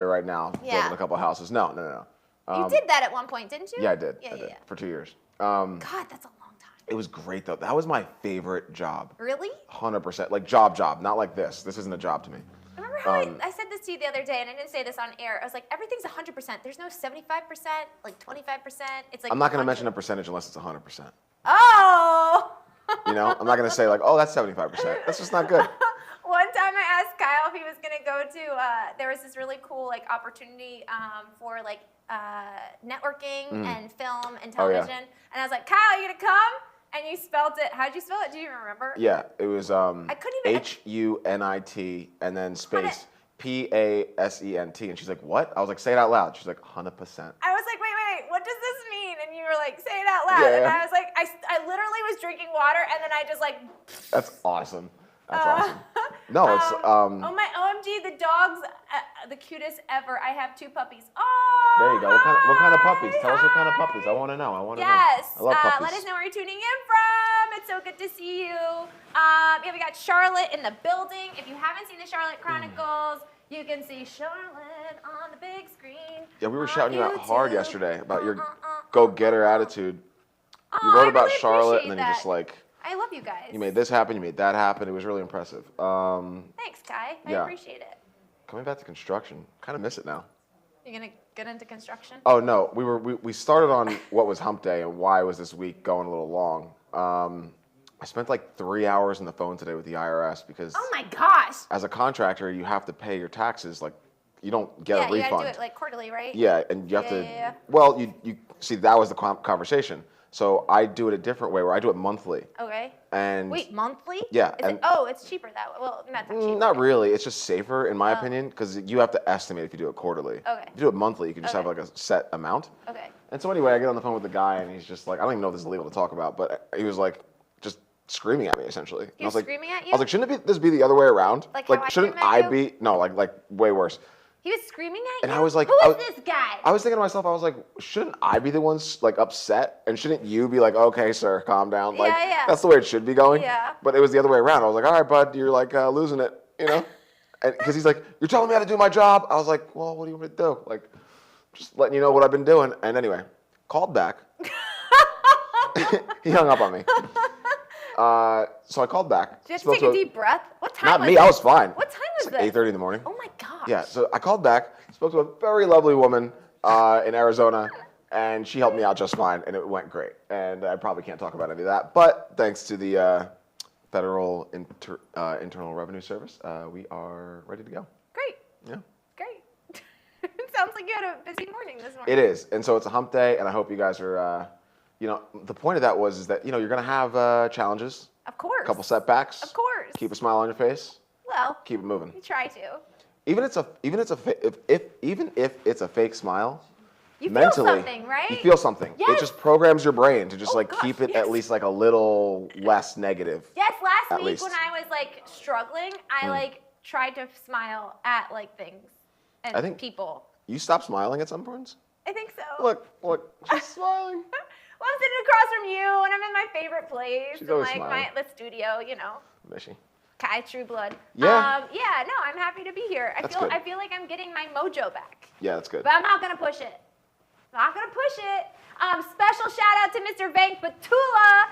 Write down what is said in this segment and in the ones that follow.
right now, building a couple houses. No. You did that at one point, didn't you? Yeah, I did. Yeah. For 2 years. God, that's a long time. It was great though. That was my favorite job. Really? 100%. Like job, not like this. This isn't a job to me. Remember how I said this to you the other day, and I didn't say this on air. I was like, everything's 100%. There's no 75%, like 25%. It's like I'm not going to 100. mention a percentage unless it's 100%. Oh! You know, I'm not going to say like, oh, that's 75%. That's just not good. One time I asked Kyle if he was going to go to, there was this really cool like opportunity for like networking and film and television. yeah. And I was like, Kyle, you going to come? And you spelled it. How'd you spell it? Do you even remember? Yeah, it was I couldn't even. HUNIT and then space PASENT. And she's like, what? I was like, say it out loud. She's like, 100%. I was like, wait, what does this mean? And you were like, say it out loud. Yeah. And I was like, I literally was drinking water, and then I just like. That's awesome. That's awesome. No, it's Oh my OMG, the dog's the cutest ever. I have 2 puppies. Oh. There you go. What kind of puppies? Tell us what kind of puppies. I want to know. Yes. I love puppies. Let us know where you're tuning in from. It's so good to see you. Yeah, we got Charlotte in the building. If you haven't seen the Charlotte Chronicles, you can see Charlotte on the big screen. Yeah, we were shouting you out hard YouTube. yesterday about your go-getter attitude. You wrote about Charlotte, and then you just like. I love you guys. You made this happen. You made that happen. It was really impressive. Thanks, Kai. I appreciate it. Coming back to construction, kind of miss it now. You gonna get into construction? Oh no, we started on what was Hump Day and why was this week going a little long. I spent like 3 hours on the phone today with the IRS because. Oh my gosh. As a contractor, you have to pay your taxes. Like, you don't get a refund. Yeah, you gotta do it like quarterly, right? Yeah, and you have to. Yeah. Well, you see that was the conversation. So I do it a different way, where I do it monthly. Okay. And wait, monthly? Yeah. It's cheaper that way. Well, not that cheaper. Not really. It's just safer, in my opinion, because you have to estimate if you do it quarterly. Okay. If you do it monthly, you can just have like a set amount. Okay. And so anyway, I get on the phone with the guy, and he's just like, I don't even know if this is legal to talk about, but he was like, just screaming at me essentially. He was screaming at you? I was like, shouldn't this be the other way around? Like how I shouldn't scream at I you? be? No, like way worse. He was screaming at you? And I was like, who is this guy? I was thinking to myself, I was like, shouldn't I be the one like upset? And shouldn't you be like, okay, sir, calm down? Like, Yeah. that's the way it should be going. Yeah. But it was the other way around. I was like, all right, bud, you're like losing it, you know? And because he's like, you're telling me how to do my job. I was like, well, what do you want me to do? Like, just letting you know what I've been doing. And anyway, called back. He hung up on me. So I called back. Did you have to take a deep breath? What time was it? Not me, I was fine. What time was It's like this? 8:30 in the morning. Oh my gosh. Yeah, so I called back, spoke to a very lovely woman in Arizona, and she helped me out just fine, and it went great. And I probably can't talk about any of that, but thanks to the Federal Internal Revenue Service, we are ready to go. Great. Yeah. Great. It sounds like you had a busy morning this morning. It is, and so it's a hump day, and I hope you guys are, the point of that is that, you're going to have challenges. Of course. A couple setbacks. Of course. Keep a smile on your face. Well. Keep it moving. You try to. Even if it's a fake smile, You mentally, feel something, right? You feel something. Yes. It just programs your brain to just gosh, keep it yes. at least like a little less negative. Yes, last At week least. when I was like struggling, I tried to smile at like things and I think- people. You stop smiling at some points? I think so. Look, she's smiling. Well, I'm sitting across from you, and I'm in my favorite place, She's in always like smiling. the studio, Miss you. Kai True Blood. Yeah. Yeah. No, I'm happy to be here. That's I good. feel like I'm getting my mojo back, Yeah, that's good. but I'm not gonna push it. Special shout out to Mr. Vank Batula.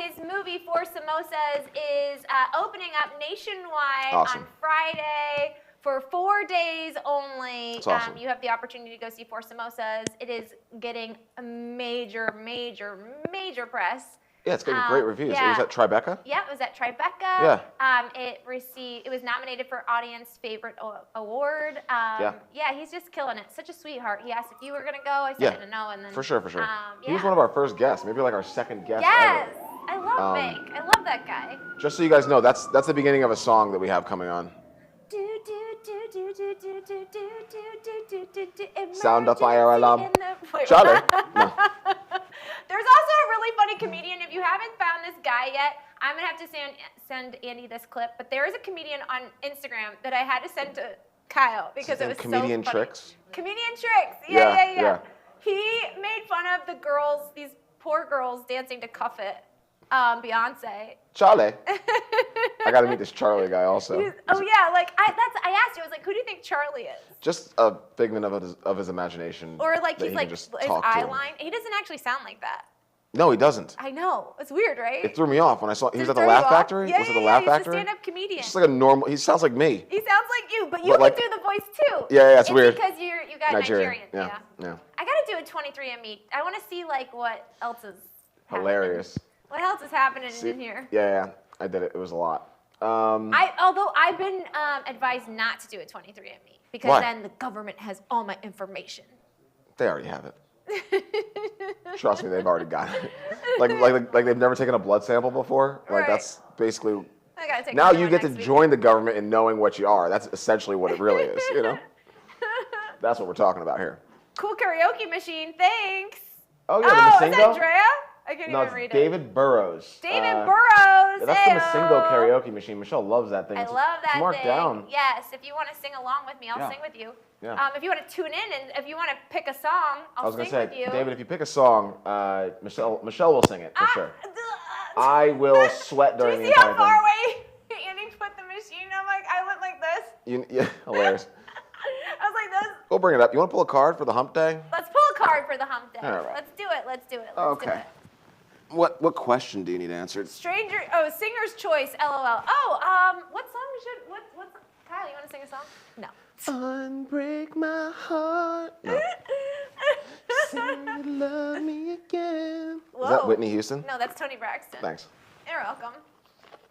His movie Four Samosas is opening up nationwide Awesome. on Friday. For 4 days only, That's awesome. you have the opportunity to go see Four Samosas. It is getting a major press. Yeah, it's getting great reviews. yeah. It was at Tribeca? Yeah, it was at Tribeca. Yeah. It was nominated for Audience Favorite Award. Yeah. Yeah, he's just killing it. Such a sweetheart. He asked if you were gonna go. I said no, and then For sure. He was yeah. one of our first guests, maybe like our second guest Yes, ever. I love Vank. I love that guy. Just so you guys know, that's the beginning of a song that we have coming on. Sound up fire alarm. Wait, Charlie. what? No. There's also a really funny comedian. If you haven't found this guy yet, I'm gonna have to send Andy this clip. But there is a comedian on Instagram that I had to send to Kyle because it was Comedian so funny. Tricks? Comedian Tricks. Yeah. Yeah. He made fun of the girls, these poor girls dancing to Cuff It, Beyonce. Charlie. I got to meet this Charlie guy also. Oh yeah, like I asked you. I was like, who do you think Charlie is? Just a figment of his imagination. Or like that he's he like can just his talk eye to. line. He doesn't actually sound like that. No, he doesn't. I know. It's weird, right? It threw me off when I saw he was Did at it the throw Laugh you off? Factory. Yeah, Was it yeah, the Laugh He's a Factory? stand-up comedian. Just like a normal. He sounds like me. He sounds like you, but you But can like- do the voice too. Yeah, it's it's weird. because you got Nigerian. Yeah. Yeah. I gotta do a 23andMe. I want to see like what else is happening. Hilarious. What else is happening See- in here? Yeah. I did it. It was a lot. Although I've been advised not to do a 23andMe because Why? then the government has all my information. They already have it. Trust me, they've already got it. Like they've never taken a blood sample before. Like Right. that's basically. I gotta take Now another you one get to next week. join the government in knowing what you are. That's essentially what it really is. You know. That's what we're talking about here. Cool karaoke machine. Thanks. Oh Oh, yeah, the is Masingo. that Drea? I can't No, even it's read it. David Burrows. David Burrows. That's the Ayo. Masingo karaoke machine. Michelle loves that thing. I It's- love that it's marked thing. down. Yes, if you want to sing along with me, I'll Yeah. sing with you. Yeah. If you want to tune in and if you want to pick a song, I I'll was sing gonna with say, you. David, if you pick a song, Michelle will sing it for sure. Ugh. I will sweat Do during you the see how entire far thing. away Andy put the machine? I went like this. Yeah, hilarious. I was like this. We'll bring it up. You want to pull a card for the hump day? Let's pull a card for the hump day. All right. Let's do it. Let's do it. Let's do Okay. it. What question do you need answered? Singer's choice, LOL. Oh, what song what's Kyle, you want to sing a song? No. Unbreak my heart. No. Say you love me again. Is that Whoa. Whitney Houston? No, that's Tony Braxton. Thanks. You're welcome.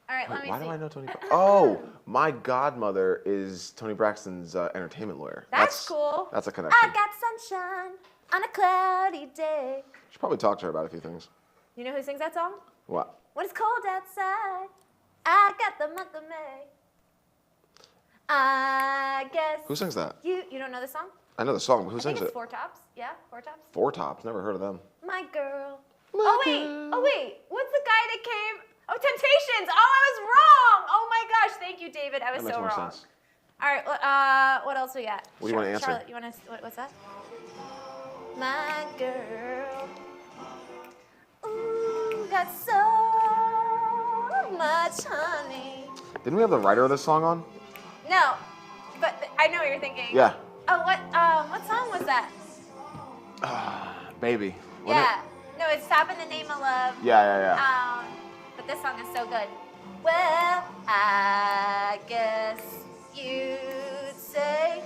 All right, let me Why see. do I know Tony? Oh, my godmother is Tony Braxton's entertainment lawyer. That's cool. That's a connection. I got sunshine on a cloudy day. Should probably talk to her about a few things. You know who sings that song? What? When it's cold outside, I got the month of May. I guess Who sings that? you don't know the song? I know the song, but who I think sings it's it? Four Tops. Yeah, Four Tops. Four Tops. Never heard of them. My girl. My Oh wait, girl. oh wait. What's the guy that came? Oh, Temptations. Oh, I was wrong. Oh my gosh. Thank you, David. I was That makes so more wrong. sense. All right. What else we got? What do you wanna answer? Charlotte, you want to? What's that? My girl. Ooh, got so much honey. Didn't we have the writer of this song on? No, but I know what you're thinking. Yeah. Oh, what song was that? Baby. Wasn't Yeah. No, it's Stop in the Name of Love. it? Yeah. But this song is so good. Well, I guess you'd say,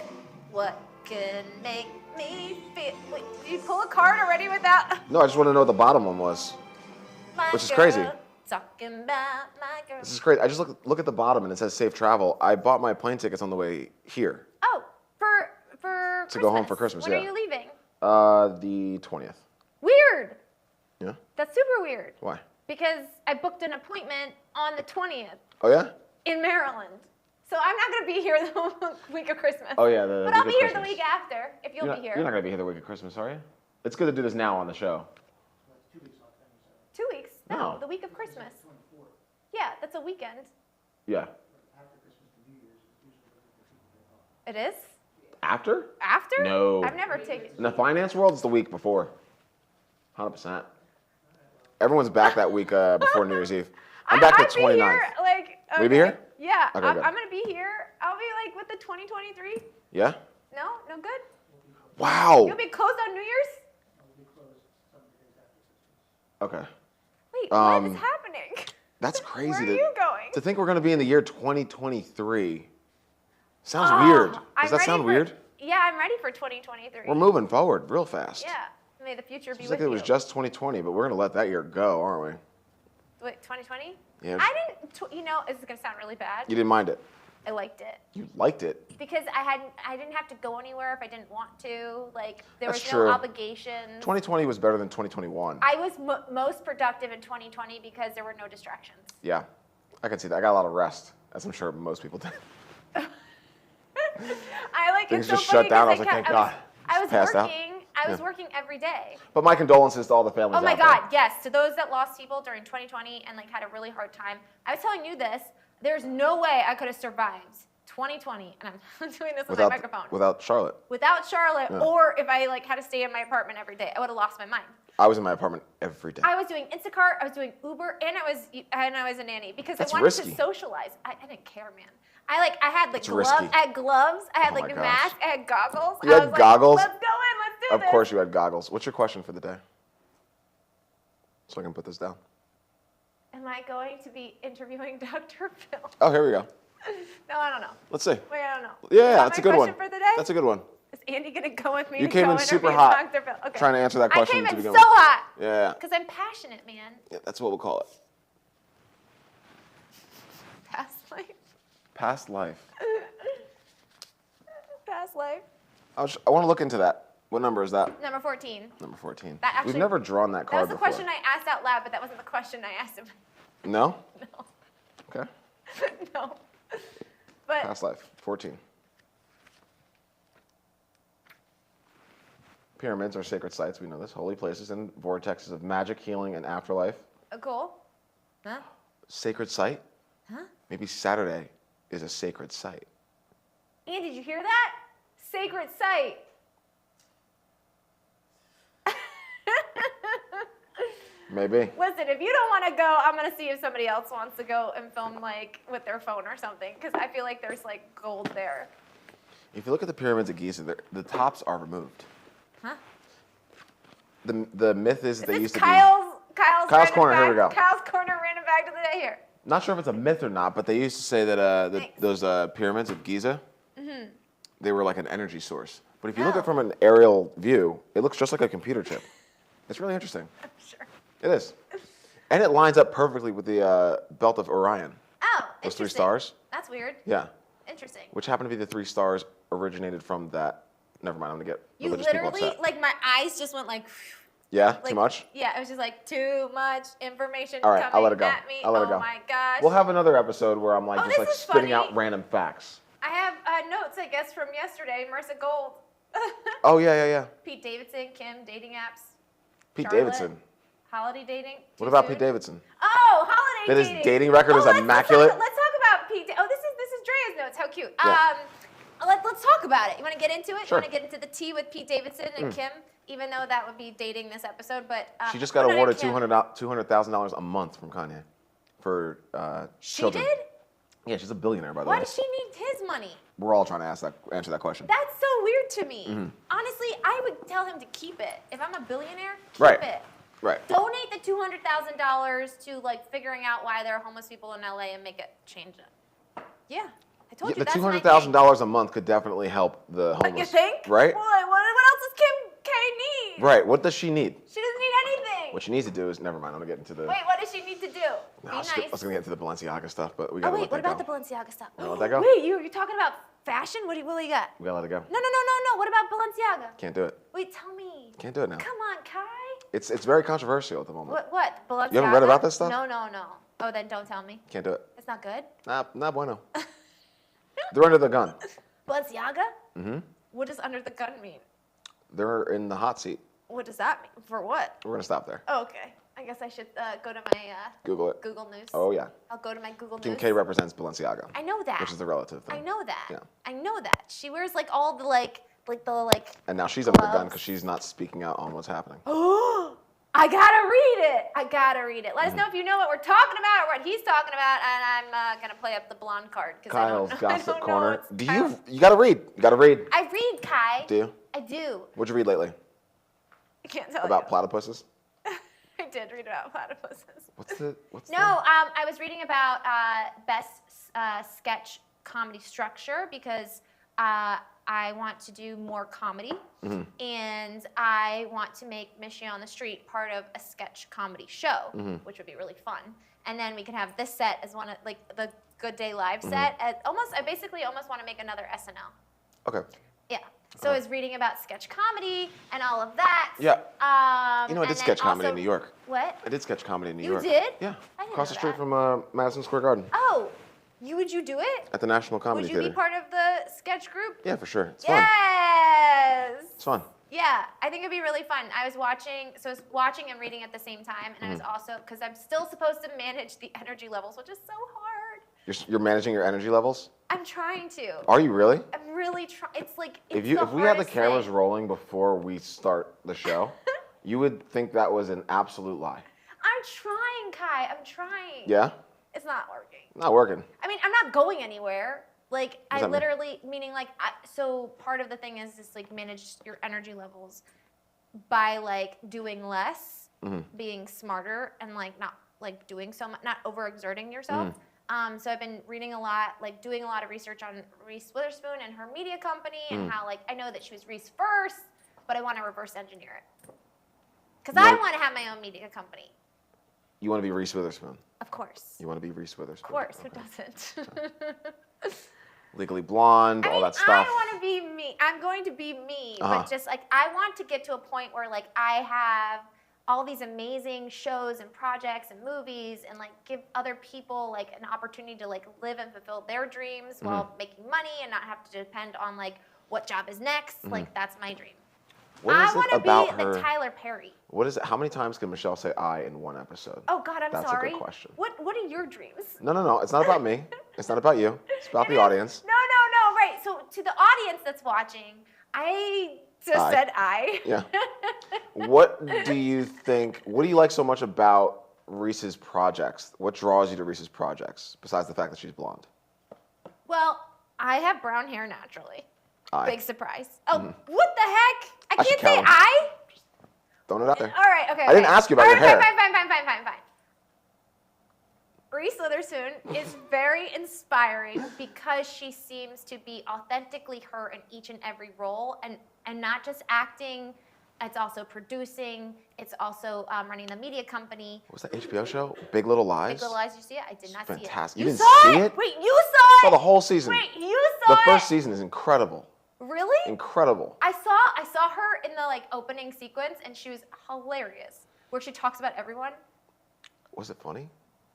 what can make me feel? Wait, did you pull a card already without? No, I just want to know what the bottom one was. My Which is crazy. girl, talking about my girl. This is crazy. I just look at the bottom and it says safe travel. I bought my plane tickets on the way here. Oh, for To go home for Christmas, When yeah. are you leaving? The 20th. Weird. Yeah. That's super weird. Why? Because I booked an appointment on the 20th Oh yeah. in Maryland. So I'm not going to be here the week of Christmas. Oh yeah. The But I'll week be of here the Christmas. week after, if you'll You're be not, here. You're not gonna be here the week of Christmas, are you? It's good to do this now on the show. 2 weeks? No, No. the week of Christmas. Yeah, that's a weekend. Yeah. It is? After? After? No. I've never taken. In the finance world, it's the week before. 100%. Everyone's back that week before New Year's Eve. I'm back the I'd be 29th. here, like. Will you be here? Yeah, Okay, I'm good. gonna be here. I'll be like with the 2023. Yeah? No, no good. Wow. You'll be closed on New Year's. Okay. Wait, what is Um, happening? That's crazy. Where are to, you going? to think we're going to be in the year 2023. Sounds Oh, weird. I'm Does that ready sound for- weird? Yeah, I'm ready for 2023. We're moving forward real fast. Yeah, may the future be Seems with like it was you. just 2020, but we're going to let that year go, aren't Wait, 2020? Yeah. I didn't. You know, this is gonna sound really bad. we? You didn't mind it. I liked it You liked it. because I didn't have to go anywhere if I didn't want to. Like there That's was true. no obligations. 2020 was better than 2021. I was most productive in 2020 because there were no distractions. Yeah, I can see that. I got a lot of rest, as I'm sure most people did. I like Things it's so just funny shut down. I 'cause was like, thank I God. I was Just passed out. working. I was Yeah. working every day. But my condolences to all the families Oh my out there. God, yes. To those that lost people during 2020 and like had a really hard time. I was telling you this. There's no way I could have survived 2020, and I'm doing this with my microphone. Without Charlotte. Without Charlotte, Yeah. or if I like had to stay in my apartment every day, I would have lost my mind. I was in my apartment every day. I was doing Instacart, I was doing Uber, and I was a nanny because That's I wanted risky. to socialize. I didn't care, man. I had like It's gloves. risky. I had gloves. I had Oh like my a gosh. mask. I had goggles. You I had was goggles? Like, let's go in. Let's do this. Of course you had goggles. What's your question for the day? So I can put this down. Am I going to be interviewing Dr. Phil? Oh, here we go. No, I don't know. Let's see. Wait, I don't know. Yeah, Is that that's a my good one. question for the day? That's a good one. Is Andy gonna go with me? You to came go in super interview hot, Dr. Phil? Okay. trying to answer that question I came to in begin so with. hot. Yeah. Because I'm passionate, man. Yeah, that's what we'll call it. Past life. Past life. Past life. I want to look into that. What number is that? Number 14. Number 14. That actually- We've never drawn that That card was the before. question I asked out loud, but that wasn't the question I asked him. No? No. Okay. No. But Past life. 14. Pyramids are sacred sites. We know this. Holy places and vortexes of magic, healing, and afterlife. cool. Huh? Sacred site? Huh? Maybe Saturday is a sacred site. Andy, did you hear that? Sacred site. Maybe. Listen, if you don't want to go, I'm gonna see if somebody else wants to go and film like with their phone or something, because I feel like there's like gold there. If you look at the pyramids of Giza, the tops are removed. Huh? The myth is that they Is used this to Kyle's Kyle's random Corner, here we fact- go. Kyle's corner random fact of the day here. be. Not sure if it's a myth or not, but they used to say that Thanks. those pyramids of Giza, they were like an energy source. But if you look Oh. at it from an aerial view, it looks just like a computer chip. It's really interesting. I'm sure. It is. And it lines up perfectly with the belt of Orion. Oh, Those three interesting. stars? That's weird. Yeah. Interesting. Which happen to be the three stars originated from that. Never mind, I'm going to get You religious people literally, upset. like, my eyes just went like. Yeah? Like, Too much? Yeah, it was just like too much information All right, coming I'll let it go. at me. I'll let it oh go. my gosh. We'll have another episode where I'm like Oh, just this like is spitting funny. out random facts. I have notes, I guess, from yesterday. Marissa Gold. Oh, yeah. Pete Davidson, Kim, dating apps. Pete Charlotte. Davidson. Holiday dating. What Too about soon? Pete Davidson? Oh, holiday That his dating. dating record is let's immaculate? Let's talk about Pete. Oh, this is Drea's notes. How cute. Yeah. Let's talk about it. You want to get into it? Sure. You want to get into the tea with Pete Davidson and Kim? Even though that would be dating this episode, but She just got no, not awarded Kim. $200,000 a month from Kanye for She children. did? Yeah, she's a billionaire, by the Why way. does she need his money? We're all trying to answer that question. That's so weird to me. Mm-hmm. Honestly, I would tell him to keep it. If I'm a billionaire, keep Right. it. Right. Donate the $200,000 to like figuring out why there are homeless people in LA and make it change it. Yeah, I told Yeah, you the that's my thing. $200,000 a month could definitely help the homeless. You think? Right? Well, what else does Kim K need? Right. What does she need? She doesn't need anything. What she needs to do is never mind. I'm gonna get into the. Wait, what does she need to do? Be I was nice. gonna get into the Balenciaga stuff, but we Oh gotta wait, let what that about the go. Balenciaga stuff? wanna let that go? Wait, you're talking about fashion? What do you got? We gotta let it go. No. What about Balenciaga? Can't do it. Wait, tell me. Can't do it now. Come on, Kai. It's very controversial at the moment. What? Balenciaga? You haven't read about this stuff? No. Oh, then don't tell me. Can't do it. It's not good. Nah, bueno. They're under the gun. Balenciaga? Mm-hmm. What does under the gun mean? They're in the hot seat. What does that mean? For what? We're gonna stop there. Oh, okay. I guess I should go to my Google it. Google News. Oh yeah. I'll go to my Google Kim News. K represents Balenciaga, I know that. which is the relative thing. I know that. Yeah. I know that. She wears like all the like And now she's under the gun gloves. because she's not speaking out on what's happening. Oh, I gotta read it. Let Mm-hmm. us know if you know what we're talking about or what he's talking about, and I'm gonna play up the blonde card because Kyle's I gossip don't know corner. what's Do Kyle's- you gotta read? You gotta read. I read, Kai. Do you? I do. What'd you read lately? I can't tell About you. platypuses? I did read about platypuses. What's the? No, I was reading about best sketch comedy structure because I want to do more comedy, and I want to make Mission on the Street part of a sketch comedy show, which would be really fun. And then we can have this set as one of like the Good Day Live set. As I basically almost want to make another SNL. Okay. Yeah. So I was reading about sketch comedy and all of that. Yeah. You know, I and did then sketch comedy in also- New York. What? I did sketch comedy in New You York. did? Yeah. I didn't Across the know street that. from Madison Square Garden Oh, would you do it? at the National Comedy Would you Theater. be part of the sketch group? Yeah, for sure. It's fun. Yes. It's fun. Yeah, I think it'd be really fun. I was watching and reading at the same time, and I was also because I'm still supposed to manage the energy levels, which is so hard. You're managing your energy levels. I'm trying to. Are you really? I'm really trying. It's like it's If we had the hardest cameras thing. rolling before we start the show, You would think that was an absolute lie. I'm trying, Kai. I'm trying. Yeah? It's not working. Not working. I mean, I'm not going anywhere. Like, What does I that mean? literally, meaning like, so part of the thing is just like manage your energy levels by like doing less, being smarter, and like not like doing so much, not overexerting yourself. So I've been reading a lot, like doing a lot of research on Reese Witherspoon and her media company, and how like I know that she was Reese first, but I want to reverse engineer it because I want to have my own media company. You want to be Reese Witherspoon. Of course. You want to be Reese Witherspoon. Of course. Okay. Who doesn't? Legally Blonde, all that stuff. I want to be me. I'm going to be me, Uh-huh. but just like I want to get to a point where like I have all these amazing shows and projects and movies and like give other people like an opportunity to like live and fulfill their dreams while making money and not have to depend on like what job is next. Like that's my dream. What is I want it to be about her? like Tyler Perry. What is it? How many times can Michelle say "I" in one episode? Oh God, I'm That's sorry. a good question. What are your dreams? No. It's not about me. It's not about you. It's about the audience. No. Right. So to the audience that's watching, I just said I. Yeah. What do you think? What do you like so much about Reese's projects? What draws you to Reese's projects besides the fact that she's blonde? Well, I have brown hair naturally. I. Big surprise. Oh, what the heck? I should can't say count 'em. I? Throwing it out there. All right, okay. I didn't ask you about your hair. Fine. Reese Witherspoon is very inspiring because she seems to be authentically her in each and every role, and not just acting. It's also producing. It's also running the media company. What was that HBO show? Big Little Lies? Big Little Lies, you see it? I did not see it. Fantastic. You You didn't saw see it? it? Wait, you saw Saw it? the whole season. Wait, you saw The it? first season is incredible. Really? Incredible. I saw her in the like opening sequence, and she was hilarious. Where she talks about everyone. Was it funny?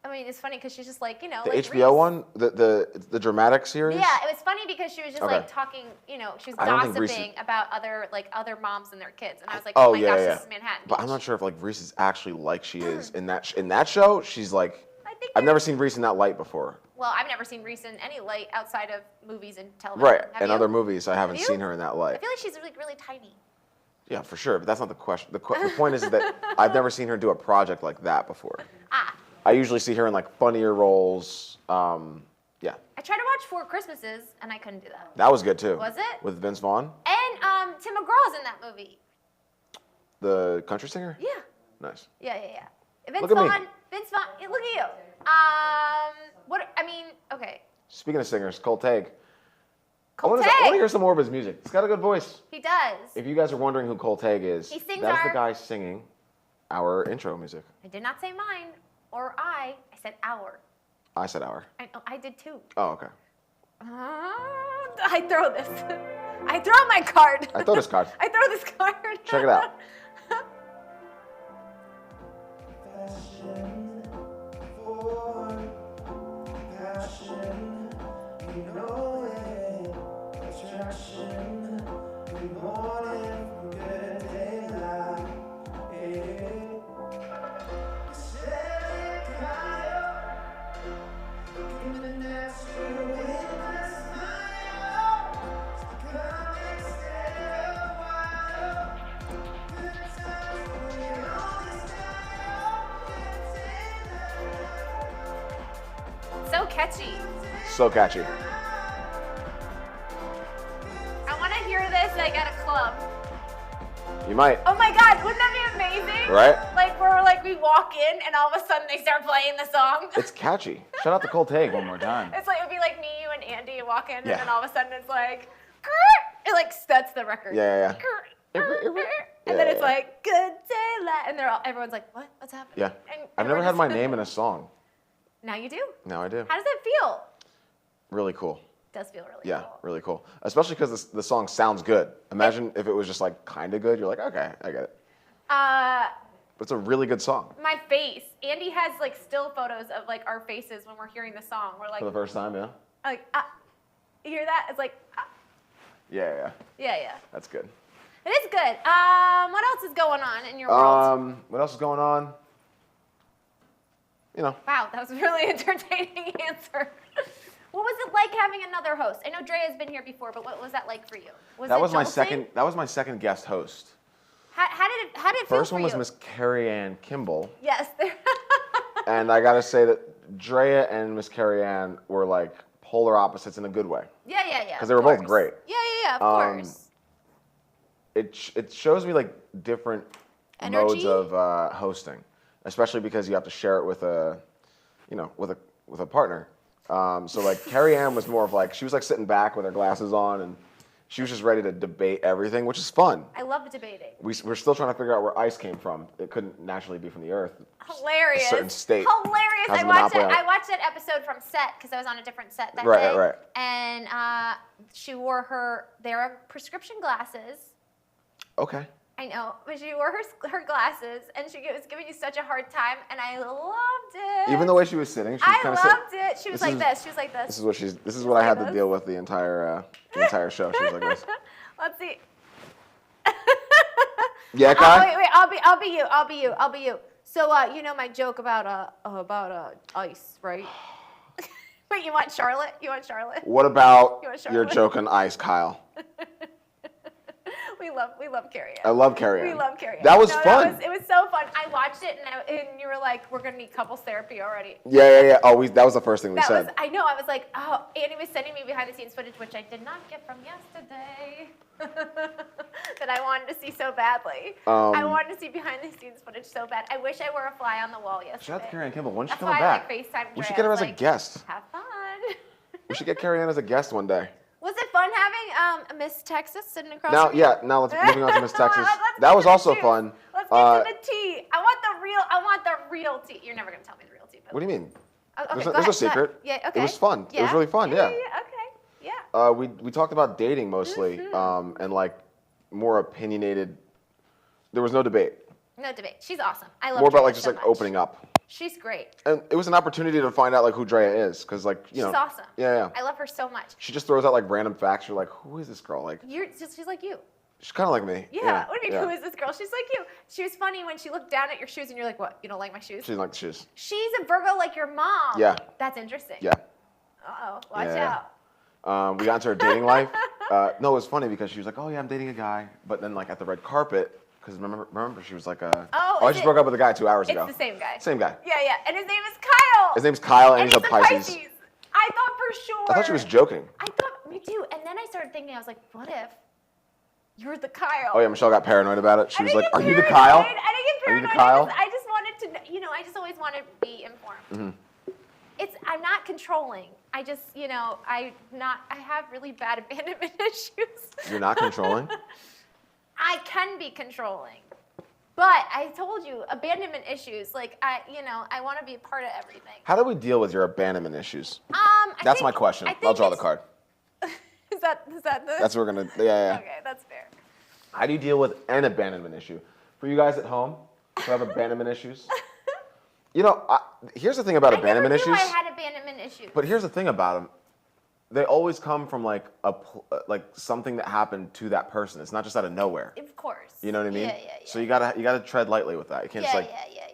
I mean, it's funny because she's just like, you know, The like HBO Reese. one? The dramatic series? Yeah, it was funny because she was just Okay. like talking, you know, she was I don't think Reese gossiping about other moms and their kids, and I was like, Oh, oh my yeah, gosh, yeah. this is Manhattan. But I'm Beach. not sure if like Reese is actually like she is in that show. She's like, I think I've never seen Reese in that light before. Well, I've never seen Reese in any light outside of movies and television. Right, Have and you? other movies, I haven't Have you? seen her in that I light. feel like she's like really tiny. Yeah, for sure, but that's not the question. The point is that I've never seen her do a project like that before. Ah, I usually see her in like funnier roles. Yeah, I tried to watch Four Christmases, and I couldn't do that. that was good too. Was it? With Vince Vaughn, And Tim McGraw's in that movie. the country singer? Yeah. Nice. Yeah. Vince Look at me. Vaughn. Vince Vaughn. Yeah, look at you. What? I mean, okay. Speaking of singers, Cole Tague. I Cole want to Tague. hear some more of his music. He's got a good voice. He does. If you guys are wondering who Cole Tague is, He sings that's the our- guy singing our intro music. I did not say mine or I. I said our. I said our. I did too. Oh, okay. I throw this. I throw my card. I throw this card. I throw this card. Check it out. Passion for passion, you know it. Attraction, we want it from good daylight. Give me the natural witness, my come and stay a while. Good times when you're on this So catchy. So catchy. I want to hear this like at a club. You might, Oh my God, wouldn't that be amazing? right? Like we walk in and all of a sudden they start playing the song. It's catchy. Shout out to Cole Tague one more time. It's like it'd be like me, you, and Andy walk in, and Yeah. then all of a sudden it's like, "Grr!" It like that's the record. Yeah. Grr, grr, grr. And then it's like good daylight, and everyone's like, what? What's happening? Yeah. And I've never everyone had my just- name in a song. Now you do. Now I do. How does it feel? Really cool. Does feel really Yeah, cool. really cool. Especially because the song sounds good. Imagine if it was just like kind of good. You're like, okay, I get it. But it's a really good song My face. Andy has like still photos of like our faces when we're hearing the song. We're like, for the first time. Yeah. you hear that? It's like, Yeah. yeah. That's good. It is good. What else is going on in your world? What else is going on? You know, Wow, that was a really entertaining answer. What was it like having another host? I know Dre has been here before, but what was that like for you? that it was my jolting? second. That was my second guest host. How did it feel First for one was you? Miss Carrie Ann Kimball. Yes. And I gotta say that Drea and Miss Carrie Ann were like polar opposites in a good way. Yeah. Because they were both great. Yeah. Of course. It shows me like different modes Energy? of hosting, especially because you have to share it with a, with a partner. So like Carrie Ann was more of like she was like sitting back with her glasses on and she was just ready to debate everything, which is fun. I love debating. We're still trying to figure out where ice came from. It couldn't naturally be from the earth. Hilarious. A certain state Hilarious. has I a watched it. monopoly on it. I watched that episode from set because I was on a different set that Right, day. right. And she wore their prescription glasses. Okay. I know, but she wore her glasses, and she was giving you such a hard time, and I loved it. Even the way she was sitting, she was I kind of loved it. She was like this. She was like this. This is what I had like to this. deal with the entire show. She was like this. Let's see. Yeah, Oh, Kai? wait. I'll be you. So, you know my joke about ice, right? Wait, you want Charlotte? What about You want your Charlotte? joke on ice, Kyle? We love Carrie Ann. I love Carrie Ann. We love Carrie Ann. That was fun. It was so fun. I watched it and you were like, we're gonna need couples therapy already. Yeah. Oh, that was the first thing we That said. was, I know. I was like, oh, Annie was sending me behind the scenes footage, which I did not get from yesterday, that I wanted to see so badly. I wanted to see behind the scenes footage so bad. I wish I were a fly on the wall yesterday. Shout out to Carrie Ann Kimball. When's she That's coming why back? I like FaceTime We should Dre. get her I as was a like, guest. Have fun. We should get Carrie Ann as a guest one day. Was it fun having Miss Texas sitting across Now, from you? now let's moving on to Miss Texas. Let's That get was to the also juice. fun. Let's get to the tea. I want the real tea. You're never gonna tell me the real tea. But What do you mean? Oh, okay, There's go no ahead, secret. Yeah, okay. It was fun. It was really fun. Yeah. Okay. Yeah. We talked about dating mostly, Mm-hmm. and like more opinionated. There was no debate. No debate. She's awesome. I love More about Drea like just so like much. opening up, She's great. and it was an opportunity to find out like who Drea is, because like She's awesome. Yeah. I love her so much. She just throws out like random facts. You're like, who is this girl? Like, She's like you. she's kind of like me. Yeah. What do you mean, yeah. who is this girl? She's like you. She was funny when she looked down at your shoes and you're like, what? You don't like my shoes? She didn't like the shoes. She's a Virgo like your mom. Yeah. That's interesting. Yeah. Uh-oh. Watch Yeah. out. We got into her dating life. No, it was funny because she was like, oh yeah, I'm dating a guy, but then like at the red carpet, because remember she was like, Oh, I is just it- broke up with a guy 2 hours It's ago. the same guy. Same guy. Yeah. And his name is Kyle. His name's Kyle, and and he's a Pisces. I thought for sure. I thought she was joking. I thought, me too. And then I started thinking, I was like, what if you're the Kyle? Oh yeah, Michelle got paranoid about it. She I was didn't like, get "Are you the paranoid. Kyle? I didn't get Are you the paranoid. Kyle?" I just wanted to, I just always want to be informed. I'm not controlling. I just, I have really bad abandonment issues. You're not controlling." I can be controlling. But I told you, abandonment issues, like, I want to be a part of everything. How do we deal with your abandonment issues? I That's think- my question. I think I'll draw the it's- card. Is that the? That's what we're gonna. Yeah. Okay, that's fair. How do you deal with an abandonment issue? For you guys at home who have abandonment issues, here's the thing about abandonment I never knew issues. I had abandonment issues. But here's the thing about them. They always come from like something that happened to that person. It's not just out of nowhere. Of course. You know what I mean? Yeah. So you gotta tread lightly with that. You can't just like yeah.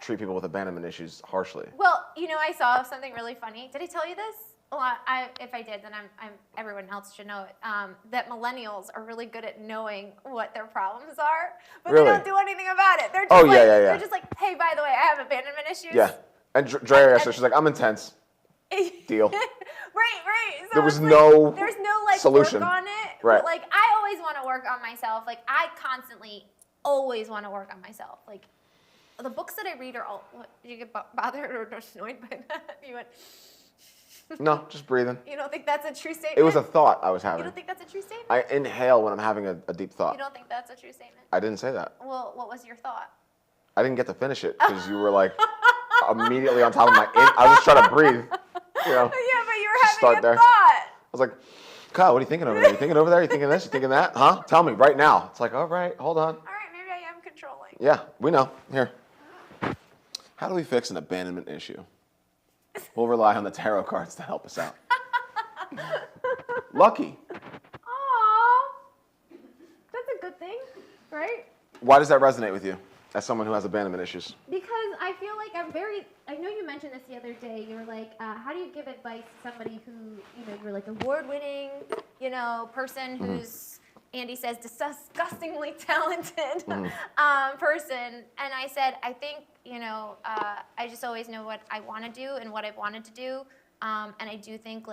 treat people with abandonment issues harshly. Well, I saw something really funny. Did I tell you this? Well, if I did, then everyone else should know it. That millennials are really good at knowing what their problems are, but Really? they don't do anything about it. They're just Oh, like, yeah. They're just like, hey, by the way, I have abandonment issues. Yeah. And Drea, so she's like, I'm intense. Deal. Right. So There was it's like, no there's no like solution. work on it. Right. But like I always want to work on myself. Like I constantly always want to work on myself. Like the books that I read are all. What, did you get bothered or annoyed by that? You went. No, just breathing. You don't think that's a true statement? It was a thought I was You having. don't think that's a true statement? I inhale when I'm having a deep You thought. don't think that's a true statement? I didn't say that. Well, what was your thought? I didn't get to finish it because you were like immediately on top of my. I was just trying to breathe. Yeah, but you were Just having start a there. thought. I was like, Kyle, what are you thinking over there? You thinking over there? You thinking this? You thinking that? Huh? Tell me right now. It's like, all right, hold on. All right, maybe I am controlling. Yeah, we know. Here. How do we fix an abandonment issue? We'll rely on the tarot cards to help us out. Lucky. Aww. That's a good thing, right? Why does that resonate with you as someone who has abandonment issues? Because I feel like I know you mentioned this the other day. You were like, how do you give advice to somebody who, you're like award-winning, person who's, Andy says disgustingly talented person, and I said I think I just always know what I want to do and what I've wanted to do, and I do think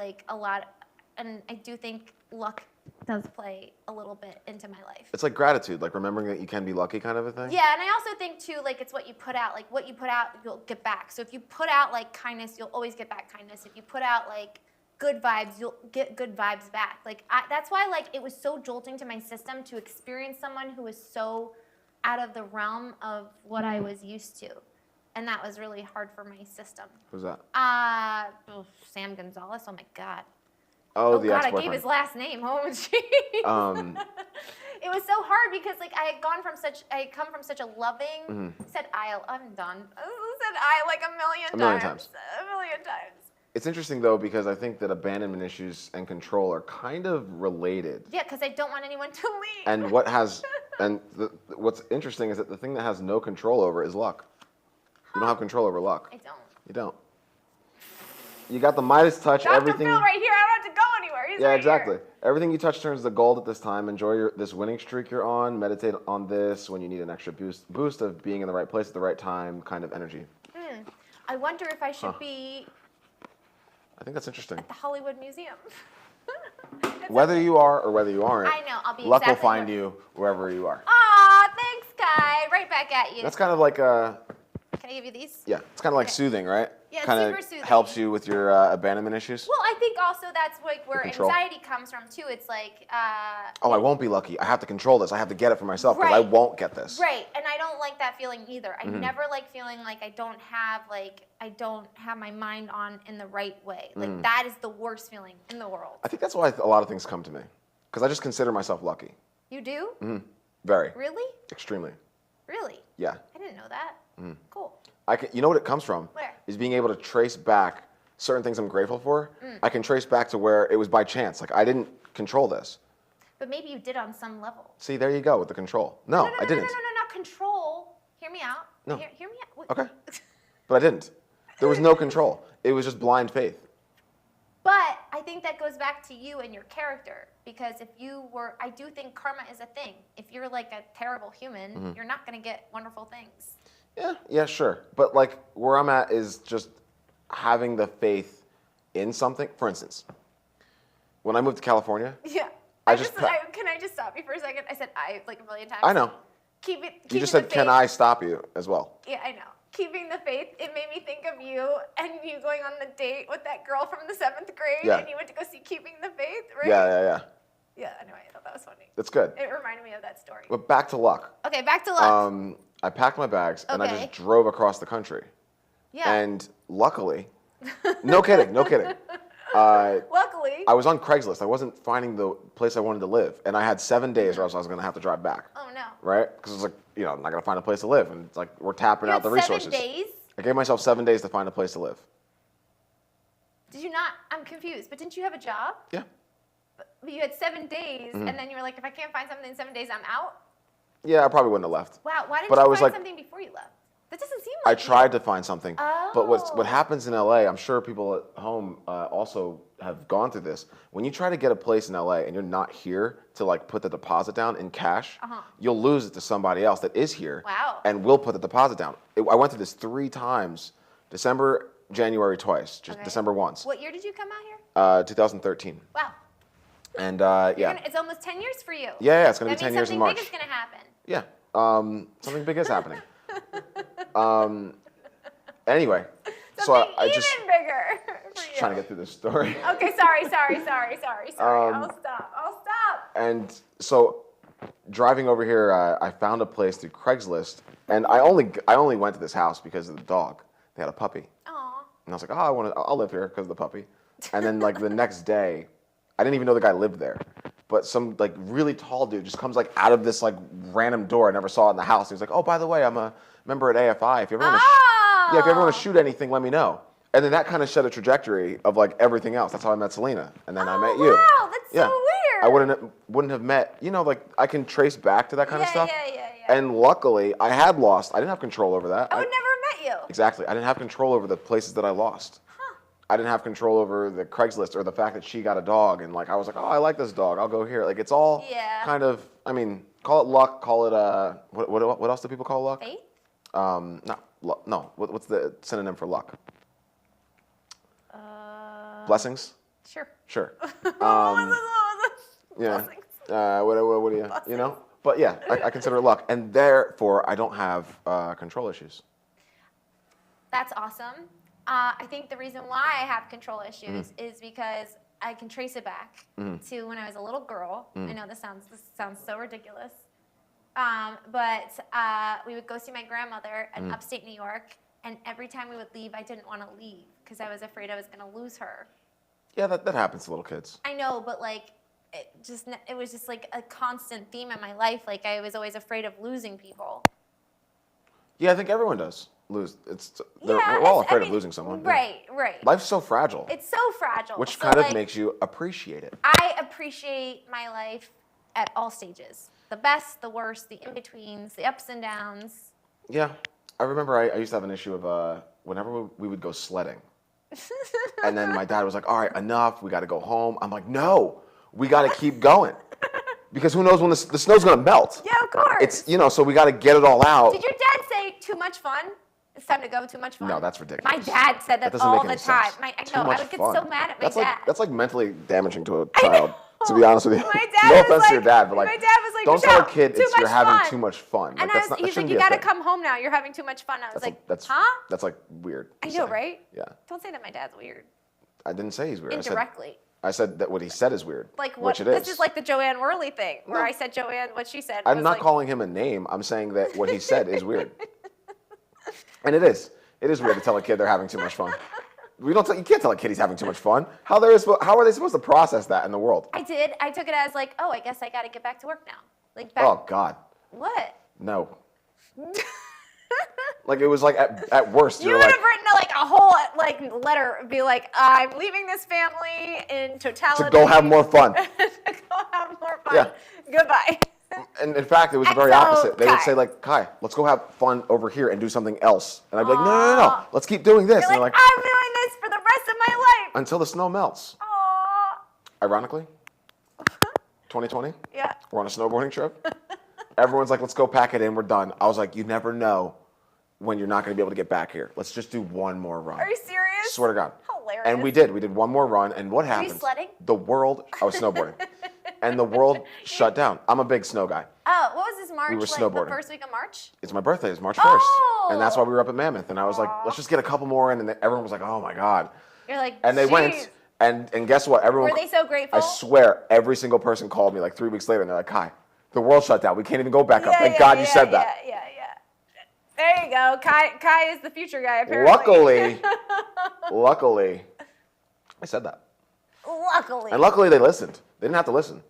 luck does play a little bit into my life. It's like gratitude, like remembering that you can be lucky kind of a thing. Yeah, and I also think too, like it's what you put out. Like what you put out, you'll get back. So if you put out like kindness, you'll always get back kindness. If you put out like good vibes, you'll get good vibes back. Like that's why like it was so jolting to my system to experience someone who was so out of the realm of what I was used to, and that was really hard for my system. Who's that? Sam Gonzalez. Oh my God. Oh, the God, I ex-boyfriend. gave his last name. Oh, jeez. It was so hard because like I had come from such a loving. Said I'm done. Said I like a million times. A million times. It's interesting though because I think that abandonment issues and control are kind of related. Yeah, because I don't want anyone to leave. And what's interesting is that the thing that has no control over is luck. You don't have control over luck. I don't. You don't. You got the Midas touch. Dr. Everything. Phil right here. I don't have to go anywhere. He's Yeah, right exactly. Here. Everything you touch turns to gold at this time. Enjoy this winning streak you're on. Meditate on this when you need an extra boost of being in the right place at the right time kind of energy. I wonder if I should be I think that's interesting. at the Hollywood Museum. Whether you are or whether you aren't, I know. I'll be luck exactly will find where- you wherever you are. Aw, thanks, Kai. Right back at you. That's kind of like Can I give you these? yeah, it's kind of like Okay. soothing, right? Yeah, it's kind super of soothing. helps you with your abandonment issues. Well, I think also that's like where control. anxiety comes from too. It's like Oh, I won't be lucky. I have to control this. I have to get it for myself because I Right. won't get this. right, and I don't like that feeling either. I Mm-hmm. never like feeling like I don't have my mind on in the right way. Like Mm. that is the worst feeling in the world. I think that's why a lot of things come to me because I just consider myself lucky. You do? Very. Really? Extremely. Really? Yeah. I didn't know that. Cool. You know what it comes from? Where? Is being able to trace back certain things I'm grateful for. I can trace back to where it was by chance. Like I didn't control this. But maybe you did on some level. See, there you go with the control. No, I didn't. No, not control. Hear me out. No. Hear me out. Wait. Okay. But I didn't. There was no control. It was just blind faith. But I think that goes back to you and your character. Because I do think karma is a thing. If you're like a terrible human, you're not going to get wonderful things. Yeah, sure. But like where I'm at is just having the faith in something. For instance, when I moved to California, Yeah. Can I just stop you for a second? I said I like a million times. I know. You just said, "Can I stop you?" as well. Yeah, I know. Keeping the faith, it made me think of you and you going on the date with that girl from the 7th grade Yeah. and you went to go see Keeping the Faith, right? Yeah. Yeah, anyway, I thought that was funny. That's good. It reminded me of that story. But back to luck. Okay, back to luck. I packed my bags and I Okay. just drove across the country. Yeah. And luckily, no kidding. Luckily. I was on Craigslist. I wasn't finding the place I wanted to live, and I had 7 days, or else I was going to have to drive back. Oh no. Right? Because it's like, I'm not going to find a place to live, and it's like we're tapping You out had the resources. 7 days? I gave myself 7 days to find a place to live. Did you not? I'm confused. But didn't you have a job? Yeah. But you had 7 days, and then you were like, if I can't find something in 7 days, I'm out? Yeah, I probably wouldn't have left. Wow, why didn't But you I was find like- something before you left? That doesn't seem I like tried to find something, but what Oh. happens in LA, I'm sure people at home also have gone through this. When you try to get a place in LA and you're not here to like put the deposit down in cash, you'll lose it to somebody else that is here Wow. and will put the deposit down. I went through this 3 times, December, January twice, just Okay. December once, What year did you come out here? 2013. Wow. And You're it's almost 10 years for you. Yeah, it's gonna be That 10 means years in something March. big is going to happen. Yeah, something big is happening. Anyway, so Something I even just bigger for you. trying to get through this story. Okay, sorry. I'll stop. And so, driving over here, I found a place through Craigslist, and I only went to this house because of the dog. They had a puppy, Aw. and I was like, I'll live here because of the puppy. And then like the next day, I didn't even know the guy lived there, but some like really tall dude just comes like out of this like random door I never saw in the house. He was like, oh, by the way, I'm a member at AFI. If you ever want to, if you ever want to shoot anything, let me know. And then that kind of set a trajectory of like everything else. That's how I met Selena, and then I met you. Wow, that's so weird. I wouldn't have met. Like I can trace back to that kind of stuff. Yeah. And luckily, I had lost. I didn't have control over that. I would never have met you. Exactly. I didn't have control over the places that I lost. Huh. I didn't have control over the Craigslist or the fact that she got a dog, and like I was like, oh, I like this dog, I'll go here. Like it's all Yeah. kind of, I mean, call it luck, call it what else do people call luck? Faith? No. What's the synonym for luck? Blessings. Sure. Sure. Yeah. Blessings. What do you, you know? But yeah, I consider it luck, and therefore I don't have control issues. That's awesome. I think the reason why I have control issues is because I can trace it back to when I was a little girl. I know this sounds so ridiculous, but we would go see my grandmother in upstate New York, and every time we would leave, I didn't want to leave because I was afraid I was going to lose her. Yeah, that happens to little kids. I know, but like it was just like a constant theme in my life. Like I was always afraid of losing people. Yeah, I think everyone does lose. We're all afraid of losing someone. Yeah. Right. Life's so fragile. It's so fragile. Which So, kind of like, makes you appreciate it. I appreciate my life at all stages. The best, the worst, the in-betweens, the ups and downs. Yeah. I remember I used to have an issue of whenever we would go sledding. And then my dad was like, all right, enough. We got to go home. I'm like, no, we got to keep going. Because who knows when the snow's going to melt. Yeah, of course. It's, so we got to get it all out. Did your dad say too much fun? It's time to go, too much fun? No, that's ridiculous. My dad said that doesn't all make the any time. sense. I Too know, I much would get fun. so mad at my That's dad. like that's like mentally damaging to a I know. child. To be honest with you. My dad No was offense to your like- dad, but like, my dad was like, don't tell a "Michelle, kid too it's you're much having fun." too much fun. Like, And that's not, that he's like, shouldn't you be a gotta thing. come home now. You're having too much fun. I was huh? That's like weird. I to know, say. right? Yeah. Don't say that my dad's weird. I didn't say he's weird. Indirectly. I said that what he said is weird. Like what? Which it is. This is like the Joanne Worley thing, where No. I said Joanne, what she said. I'm was not like, calling him a name. I'm saying that what he said is weird. And it is. It is weird to tell a kid they're having too much fun. You can't tell a kid he's having too much fun. How are they supposed to process that in the world? I did. I took it as like, oh, I guess I got to get back to work now. Like back. Oh God, What? no. Like it was like at worst You you're would like have written like a whole like letter, be like, I'm leaving this family in totality to go have more fun. to go have more fun. Yeah. Goodbye. And in fact, it was the very XO opposite. They would Kai. say like, Kai, let's go have fun over here and do something else. And I'd be like, no. Let's keep doing this. You're And like, they're like, I'm doing this for the rest of my life. until the snow melts. Aww. Ironically, 2020, Yeah. we're on a snowboarding trip. Everyone's like, let's go pack it in. We're done. I was like, you never know when you're not going to be able to get back here. Let's just do one more run. Are you serious? Swear to God. Hilarious. And we did. We did one more run. And what happened? sledding? The world, I was snowboarding. And the world shut down. I'm a big snow guy. Oh, what was this March? We were like snowboarding. the first week of March? It's my birthday. It's March 1st. Oh! And that's why we were up at Mammoth. And I was like, let's just get a couple more in. And then everyone was like, oh my God. You're like, And they "Jeez." went. And guess what? Everyone. Were they so grateful? I swear, every single person called me like 3 weeks later. And they're like, Kai, the world shut down. We can't even go back up. Thank God you said that. Yeah. There you go. Kai is the future guy, apparently. Luckily, I said that. Luckily. And luckily they listened. They didn't have to listen.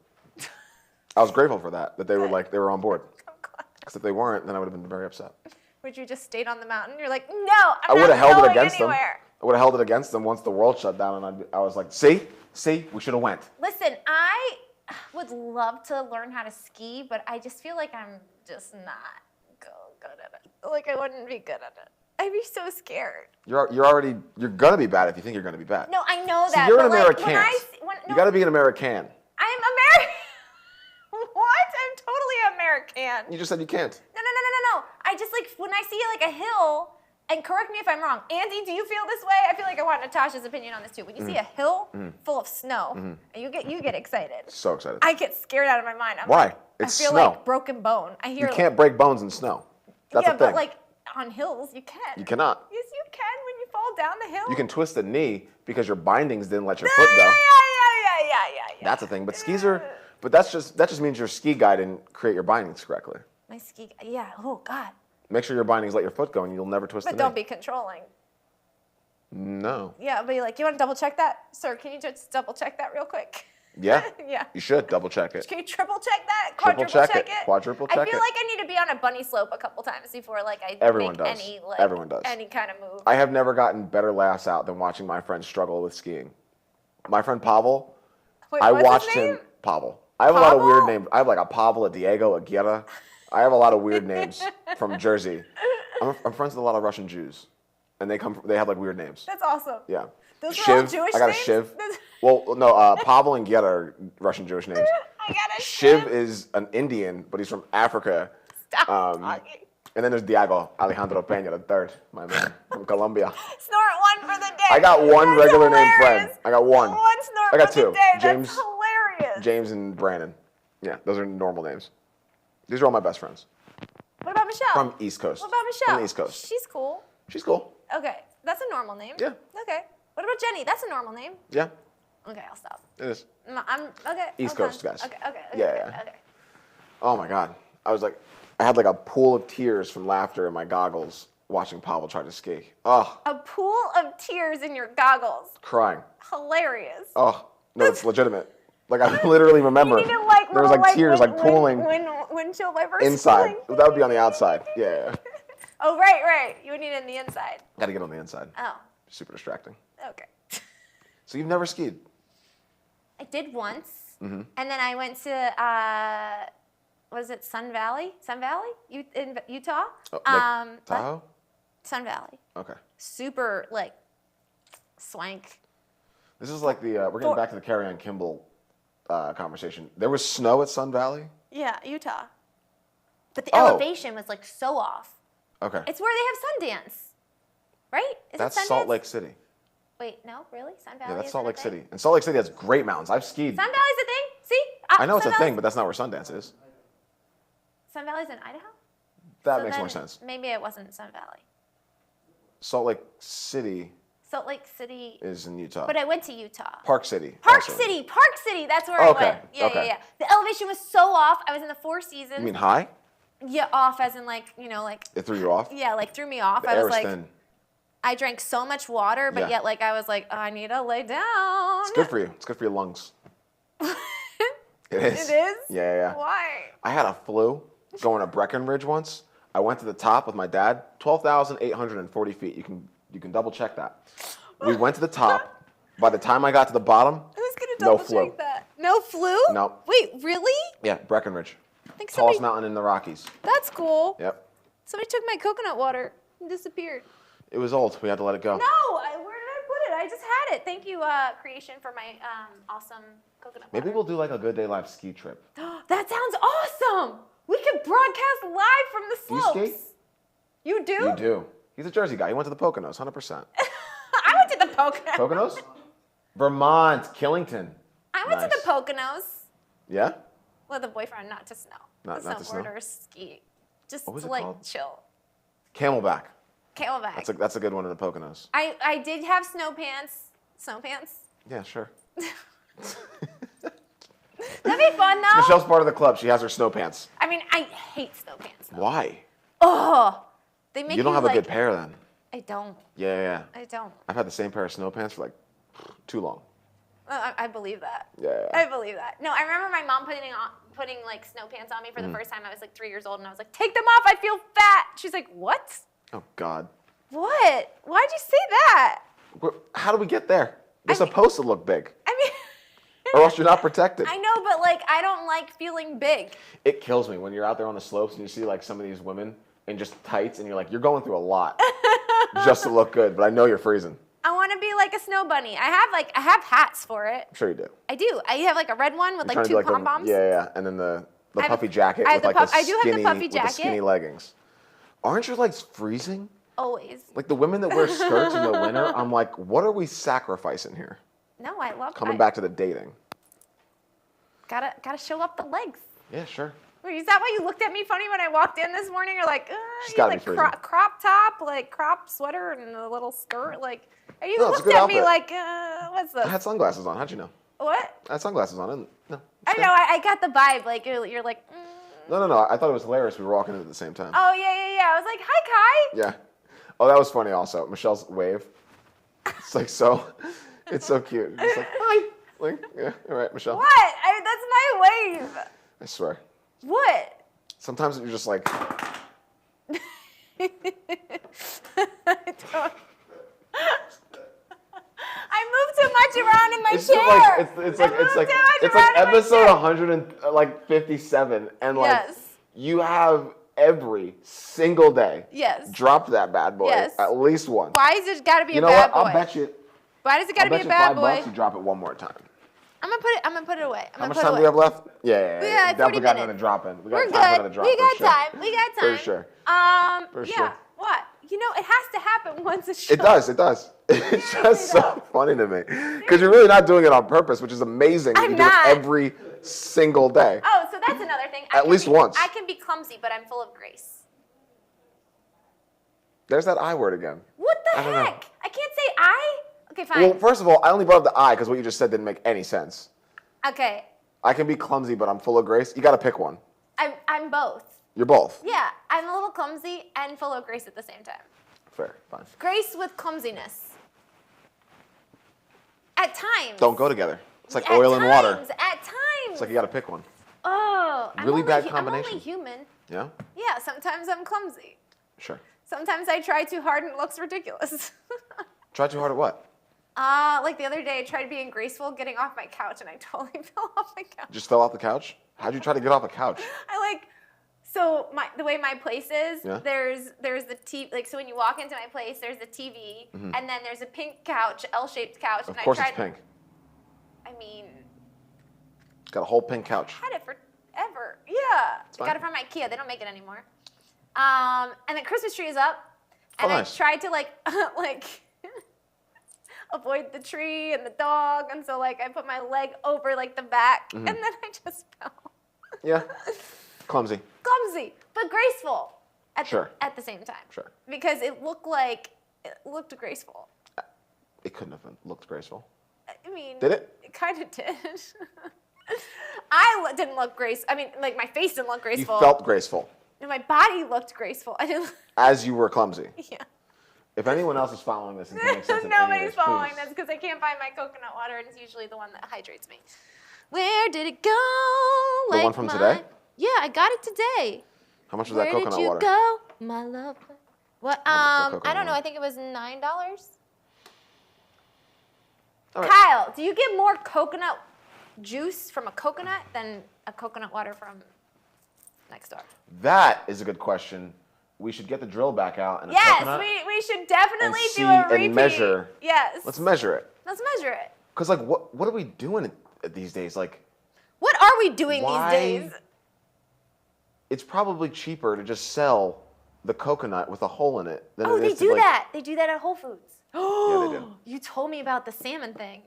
I was grateful for that they were on board. Because if they weren't, then I would have been very upset. Would you just stayed on the mountain? You're like, no, I I'm would not have held it going against them. anywhere. I would have held it against them once the world shut down, and I was like, see, we should have went. Listen, I would love to learn how to ski, but I just feel like I'm just not good at it. Like I wouldn't be good at it. I'd be so scared. You're gonna be bad if you think you're gonna be bad. No, I know See, that. you're an but like, American. no, You got to be an American. I'm American. What? I'm totally American. You just said you can't. No. I just like when I see like a hill, and correct me if I'm wrong. Andy, do you feel this way? I feel like I want Natasha's opinion on this too. When you see a hill full of snow, and you get excited. So excited. I get scared out of my mind. I'm Why? Like, It's I feel snow. like broken bone. I hear You can't break bones in snow. That's yeah, a thing. but like on hills you can. You cannot. Yes, you can when you fall down the hill. You can twist a knee because your bindings didn't let your Yeah, foot go. yeah. That's a thing. But skis are. But that just means your ski guy didn't create your bindings correctly. My ski. Yeah. Oh God. Make sure your bindings let your foot go, and you'll never twist But the don't knee. be controlling. No. Yeah, but you're like, you want to double check that, sir? Can you just double check that real quick? Yeah. Yeah. You should double check it. Can you triple check that? Triple Quadruple check it. Quadruple I check feel it. like I need to be on a bunny slope a couple times before like I Everyone make does. any like Everyone does. any kind of move. I have never gotten better laughs out than watching my friend struggle with skiing. My friend Pavel, Wait, I what's watched his name? him. Pavel. I have a lot of weird Pavel? names. I have like a Pavel, a Diego, a Guerra. I have a lot of weird names from Jersey. I'm friends with a lot of Russian Jews. and they have like weird names. That's awesome. Yeah. Those are all Shiv. Jewish I got names? a Shiv. Well, no, Pavel and Geta are Russian Jewish names. I got a Shiv is an Indian, but he's from Africa. Stop talking. And then there's Diego Alejandro Peña, the third, my man, from Colombia. Snort one for the day. I got one That's regular name hilarious. friend. I got one. One snort I got for the two. day. James- That's hilarious. James and Brandon. Yeah, those are normal names. These are all my best friends. What about Michelle? From East Coast. What about Michelle? From the East Coast. She's cool. She's cool. Okay, that's a normal name. Yeah. Okay. What about Jenny? That's a normal name. Yeah, Okay, I'll stop. it is. I'm okay. East I'm Coast done. guys. Okay. Okay. Yeah, okay, yeah. Okay. Oh my God. I had like a pool of tears from laughter in my goggles watching Pavel try to ski. Oh, A pool of tears in your goggles. crying. Hilarious. Oh, no, it's legitimate. Like I literally remember You need to like there was little, like tears like pooling windshield wipers. inside. pooling. That would be on the outside. Yeah. Oh right. You would need it on the inside. Got to get on the inside. Oh, Super distracting. okay. So you've never skied? I did once, Mm-hmm. and then I went to was it Sun Valley? Sun Valley, in Utah. Oh, like what? Tahoe? Sun Valley. Okay. Super like swank. This is like the we're getting back to the Carrie Ann Kimball conversation. There was snow at Sun Valley. Yeah, Utah. But the Oh. elevation was like so off. Okay. It's where they have Sundance, right? Is That's it Sundance? Salt Lake City. Wait, no, really? Sun Valley. Yeah, that's isn't Salt a Lake thing? City. And Salt Lake City has great mountains. I've skied. Sun Valley's a thing. See? I know it's Sun a thing, Valley's- but that's not where Sundance is. Sun Valley's in Idaho. That So makes more then sense. Maybe it wasn't Sun Valley. Salt Lake City Salt Lake City. is in Utah. But I went to Utah. Park City. Park also. City. That's where Okay, I went. Yeah, okay. yeah. The elevation was so off. I was in the Four Seasons. You mean high? Yeah, off as in like, like, It threw you off? yeah, like threw me off. The I air was is like, thin. I drank so much water, but Yeah. yet like I was like, I need to lay down. It's good for you. It's good for your lungs. It is. It is? Yeah. Why? I had a flu going to Breckenridge once. I went to the top with my dad. 12,840 feet. You can double check that. We went to the top. By the time I got to the bottom, Who's gonna No double flu. check that? No flu? No. Wait, really? yeah, Breckenridge. I think Tallest somebody. mountain in the Rockies. That's cool. Yep. Somebody took my coconut water and disappeared. It was old. We had to let it go. No, where did I put it? I just had it. Thank you, Creation, for my awesome coconut Maybe water. we'll do like a Good Day Live ski trip. That sounds awesome. We could broadcast live from the You slopes. ski? You do? You do. He's a Jersey guy. He went to the Poconos, 100%. I went to the Poconos. Poconos? Vermont, Killington. I went to Nice. the Poconos Yeah? with a boyfriend, not to snow. Not to snow? Snowboard or ski. Just What was to it like called? chill. Camelback. Camelback. That's a good one in the Poconos. I did have snow pants. Snow pants. Yeah, sure. That'd be fun though. Michelle's part of the club. She has her snow pants. I mean, I hate snow pants though. Why? Oh, they make You don't have like, a good pair then. I don't. Yeah. I don't. I've had the same pair of snow pants for like too long. I believe that. Yeah. I believe that. No, I remember my mom putting like snow pants on me Mm-hmm. for the first time. I was like 3 years old, and I was like, "Take them off. I feel fat." She's like, "What? Oh God. What? Why'd you say that?" How do we get there? They're I mean- supposed to look big, I mean, or else you're not protected. I know, but like, I don't like feeling big. It kills me when you're out there on the slopes and you see like some of these women in just tights, and you're like, you're going through a lot just to look good, but I know you're freezing. I want to be like a snow bunny. I have hats for it. I'm sure you do. I do. I have like a red one with You're like trying to do, two pom poms. Yeah, and then the I have- puffy jacket I have with the like puff- I do have the skinny, puffy with the jacket. skinny leggings. Aren't your legs freezing? Always. Like the women that wear skirts in the winter, I'm like, what are we sacrificing here? No, I love. Coming back to the dating. Gotta show up the legs. Yeah, sure. Wait, is that why you looked at me funny when I walked in this morning? You're like, She's you gotta be like freezing. crop top, like crop sweater and a little skirt, like. And you No, it's a looked good at me outfit. like, what's I this? had sunglasses on. How'd you know? What? I had sunglasses on. No. I know. I got the vibe. Like you're like. No. I thought it was hilarious. We were walking in at the same time. Oh yeah. I was like, hi, Kai. Yeah. Oh, that was funny also. Michelle's wave. It's like so, it's so cute. It's like, hi. Like, yeah, all right, Michelle. What? That's my wave. I swear. What? Sometimes you're just like, I move too much around in my it's just chair. like, it's I like, move it's like, too much it's around like in my episode chair. 157, and like Yes. you have every single day. Yes. Drop that bad boy Yes. at least once. Why is it got to be You a know bad what? boy? I'll bet you. Why does it got to be I'll a bet you bad $5 boy? you drop it one more time. I'm gonna put it away. How much time do we have left? Yeah. We got 40 Definitely got minutes. another drop in. We got We're time for good. another drop. We got for sure. time. We got time. For sure. For sure. Yeah. What? You know, it has to happen once a show. It does. It does. It's just so funny to me because you're really not doing it on purpose, which is amazing. I'm you not. do it every single day. Oh, so that's another thing. At least once. I can be clumsy, but I'm full of grace. There's that I word again. What the I don't know. heck? I can't say I. Okay, fine. Well, first of all, I only brought up the I because what you just said didn't make any sense. Okay, I can be clumsy, but I'm full of grace. You got to pick one. I'm both. You're both. Yeah, I'm a little clumsy and full of grace at the same time. Fair. Fine. Grace with clumsiness. At times. Don't go together. It's like At oil and water. times, At times. It's like you got to pick one. Oh, Really bad I'm combination. only human. Yeah. Yeah, sometimes I'm clumsy. Sure. Sometimes I try too hard and it looks ridiculous. Try too hard at what? Like the other day, I tried being graceful getting off my couch and I totally fell off my couch. Just fell off the couch? How'd you try to get off a couch? So the way my place is, Yeah. there's the TV, like so when you walk into my place, there's the TV, and then there's a pink couch, L-shaped couch. Mm-hmm. Of and course I it's tried, pink. I mean, It's got a whole pink couch. had it forever. Yeah. I fine. got it from IKEA. They don't make it anymore. And the Christmas tree is up, and nice. I tried to like avoid the tree and the dog, and so like I put my leg over like the back, and then I just fell. Yeah. Clumsy. Clumsy, but graceful Sure. at the same time. Sure. Because it looked graceful. It couldn't have looked graceful. I mean, Did it? It kind of did. Didn't look graceful. I mean, like my face didn't look You graceful. felt graceful And my body looked graceful. I didn't. as you were clumsy. Yeah. If anyone else is following this and can make sense of any of Nobody's this, following please. this because I can't find my coconut water, and it's usually the one that hydrates me. Where did it go? The one from today? Yeah, I got it today. How much was Where that coconut did you water? go, my love? What? How much was that I coconut don't know. water? I think it was $9. All right. Kyle, do you get more coconut juice from a coconut than a coconut water from next door? That is a good question. We should get the drill back out and a Yes, coconut. we should definitely and do see a and repeat. measure. Yes. Let's measure it. Let's measure it. Cause like what are we doing these days? Like What are we doing Why- these days? it's probably cheaper to just sell the coconut with a hole in it than Oh, it they is to do like, that. They do that at Whole Foods. Yeah, they do. You told me about the salmon thing,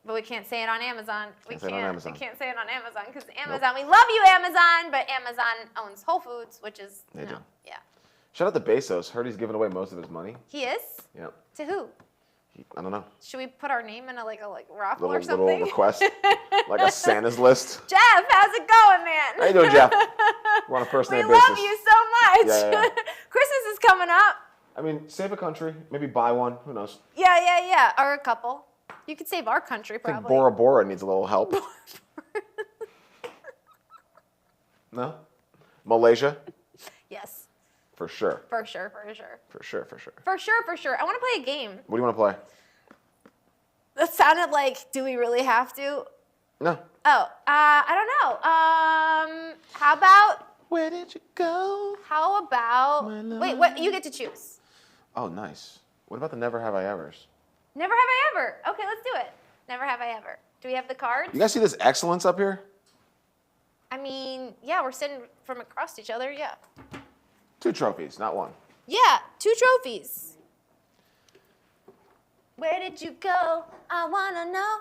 but we can't say it on Amazon. We Can't say it on Amazon. We can't say it on Amazon because Amazon. We love you, Amazon, but Amazon owns Whole Foods, which is They do. Yeah. Shout out to Bezos. Heard he's giving away most of his money. He is. Yep. To who? I don't know. Should we put our name in a raffle or Little something? request, like a Santa's list. Jeff, how's it going, man? How you doing, Jeff? We're on a first We name love basis. you so much. Yeah. Christmas is coming up. I mean, save a country, maybe buy one. Who knows? Yeah. Or a couple. You could save our country I think probably. Bora Bora needs a little help. No? Malaysia? Yes, For sure. for sure. For sure. For sure. I want to play a game. What do you want to play? That sounded like, do we really have to? No. Oh, I don't know. How about? Where did you go? My love. Wait, what? You get to choose. Oh, nice. What about the Never Have I Evers? Never have I ever. Okay, let's do it. Never have I ever. Do we have the cards? You guys see this excellence up here? I mean, yeah, we're sitting from across each other. Yeah. 2 trophies, not 1. Yeah, 2 trophies. Where did you go? I wanna know.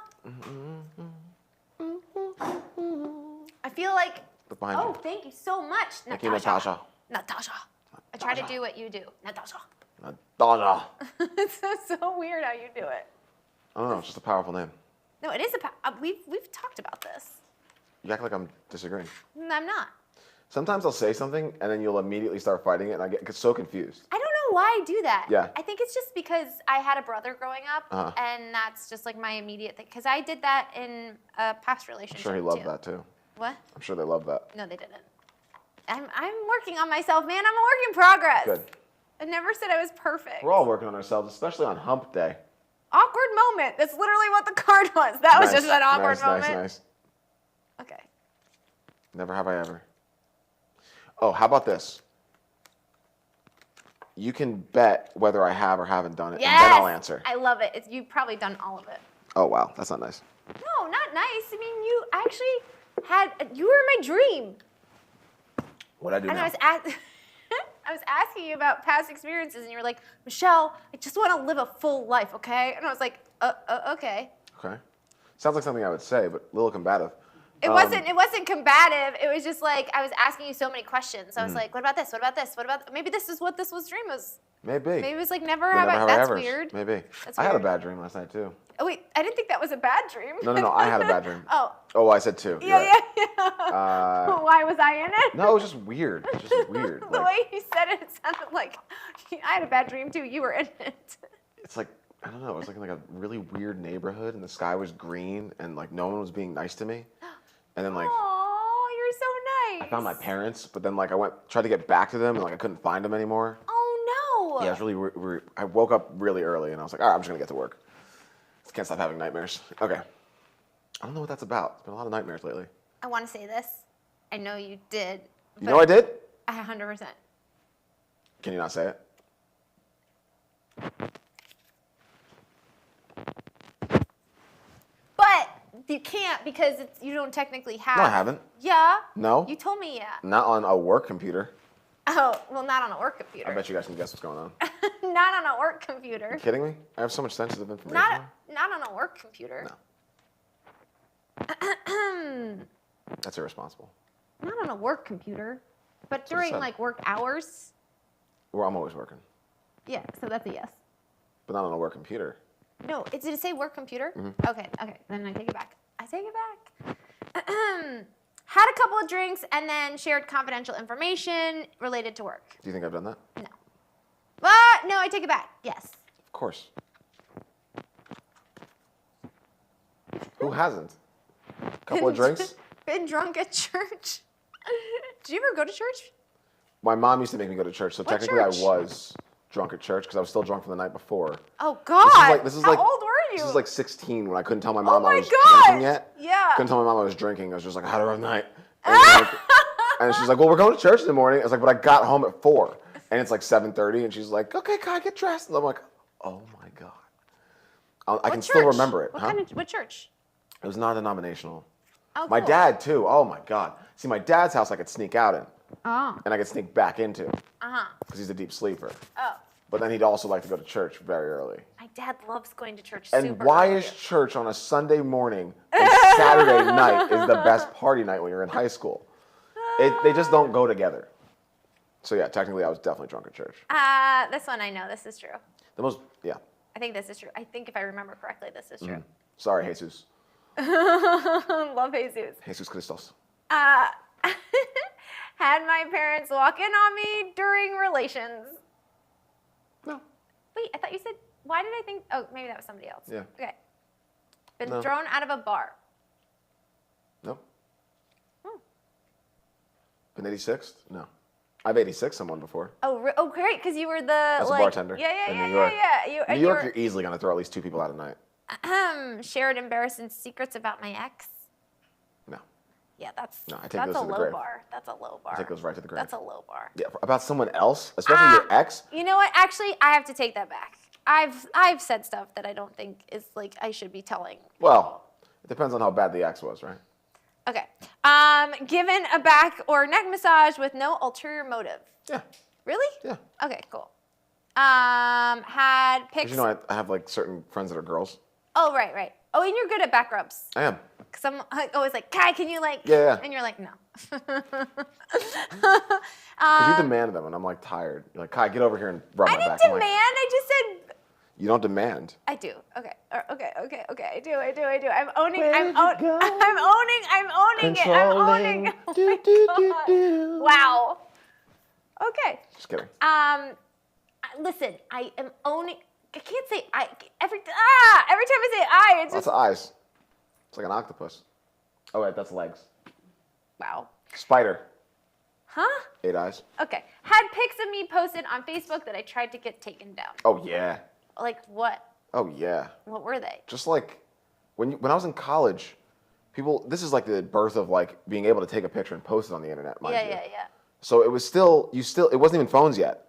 I feel like. Look behind Oh, you. thank you so much, Thank you, Natasha. Natasha. Natasha. I try to do what you do, Natasha. Natasha. It's so weird how you do it. I don't know, it's just a powerful name. No, it is we've talked about this. You act like I'm disagreeing. I'm not. Sometimes I'll say something and then you'll immediately start fighting it and I get so confused. I don't know why I do that. Yeah. I think it's just because I had a brother growing up, Uh-huh. and that's just like my immediate thing. Because I did that in a past I'm relationship. sure he loved too. that too. What? I'm sure they love that. No, they didn't. I'm working on myself, man. I'm a work in progress. Good. I never said I was perfect. We're all working on ourselves, especially on hump day. Awkward moment. That's literally what the card was. That was just an awkward moment. Nice. Okay. Never have I ever. Oh, how about this? You can bet whether I have or haven't done it, Yes! and then I'll answer. I love it. You've probably done all of it. Oh, wow. That's not nice. No, not nice. I mean, you actually you were in my dream. What'd I do And now? I was asking you about past experiences, and you were like, Michelle, I just want to live a full life, okay? And I was like, okay. Okay. Sounds like something I would say, but a little combative. It wasn't combative. It was just like I was asking you so many questions. I was like, what about this? What about this? What about maybe this is what this was dream was. Maybe. Maybe it was like never The have never I. have I That's evers. weird. Maybe. That's I had a weird. bad dream last night, too. Oh wait, I didn't think that was a bad dream. No. I had a bad dream. Oh. Oh, I said 2. You're Yeah, right. yeah. Why was I in it? No, it was just weird. Just weird. The Like, way you said it, it sounded like I had a bad dream too. You were in it. it's like, I don't know. It was like in like a really weird neighborhood, and the sky was green, and like no one was being nice to me. And then like Oh, you're so nice. I found my parents, but then like I tried to get back to them, and like I couldn't find them anymore. Oh no. Yeah, it was really weird. I woke up really early, and I was like, all right, I'm just gonna get to work. Just can't stop having nightmares. Okay. I don't know what that's about. It's been a lot of nightmares lately. I want to say this. I know you did. You know I did? 100%. Can you not say it? But you can't because you don't technically have. No, I haven't. Yeah. No? You told me yeah. Not on a work computer. Oh, well, not on a work computer. I bet you guys can guess what's going on. Not on a work computer. You kidding me? I have so much sensitive information. Not on a work computer. No. That's irresponsible. Not on a work computer, but what I during said. like work hours. Well, I'm always working, Yeah, so that's a yes. but not on a work computer. No, did it say work computer? Mm-hmm. Okay, then I take it back. I take it back. Had a couple of drinks and then shared confidential information related to work. Do you think I've done that? No. But no, I take it back. Yes. Of course. Who hasn't? Couple of drinks? Been drunk at church. Did you ever go to church? My mom used to make me go to church, so What technically church? I was drunk at church because I was still drunk from the night before. Oh God! This is How like old were you? This is like 16 when I couldn't tell my mom my I was gosh! drinking yet. Yeah. Couldn't tell my mom I was drinking. I was just like, I had a rough night. And she's like, well, we're going to church in the morning. I was like, but I got home at 4. And it's like 7:30. And she's like, okay, Kai, get dressed. And I'm like, oh my God. I can still church? remember it. What church? It was non-denominational. Oh, My cool. dad, too. Oh my God. See, my dad's house I could sneak out in. Oh. And I could sneak back into Uh-huh. because he's a deep sleeper. Oh. But then he'd also like to go to church very early. My dad loves going to church And super why early. is church on a Sunday morning and Saturday night is the best party night when you're in high school? They just don't go together. So yeah, technically I was definitely drunk at church. This one I know. This is true. Yeah. I think this is true. I think if I remember correctly, this is true. Sorry, Jesus. Love Jesus. Jesus Christos. Had my parents walk in on me during relations. No. Wait, I thought you said, why did I think, oh, maybe that was somebody else. Yeah. Okay. Been No. thrown out of a bar. Nope. Hmm. Been 86th? No. I've 86 someone before. Oh, great, because you were the, As a like, bartender Yeah, in yeah, New yeah, York. yeah. New York, you're easily going to throw at least 2 people out a night. Shared embarrassing secrets about my ex. No. Yeah, that's No, I take that's those a to the low grave. bar. That's a low bar. I take those right to the grave. That's a low bar. Yeah, about someone else, especially your ex. You know what? Actually, I have to take that back. I've said stuff that I don't think is like I should be telling. Well, it depends on how bad the ex was, right? Okay. Given a back or neck massage with no ulterior motive. Yeah. Really? Yeah. Okay, cool. Had pics. 'Cause you know, I have like certain friends that are girls. Oh, right. Oh, and you're good at back rubs. I am. Cause I'm always like, Kai, can you like? Yeah. And you're like, no. Because you demand them, and I'm like tired. You're like, Kai, get over here and rub I my didn't back. I'm demand. like, I just said. you don't demand. I do. Okay. Okay. I do. I'm owning. Where'd I'm you owning. go? I'm owning it. I'm owning. Controlling. Oh Do, my do, God. do. Wow. Okay. Just kidding. Listen. I am owning. I can't say I every time I say I, it's Lots just of eyes. It's like an octopus. Oh wait, that's legs. wow. Spider. Huh? 8 eyes. Okay. Had pics of me posted on Facebook that I tried to get taken down. Oh yeah. Like what? Oh yeah. What were they? Just like when I was in college, people. This is like the birth of like being able to take a picture and post it on the internet. Mind you. Yeah. So it was still it wasn't even phones yet.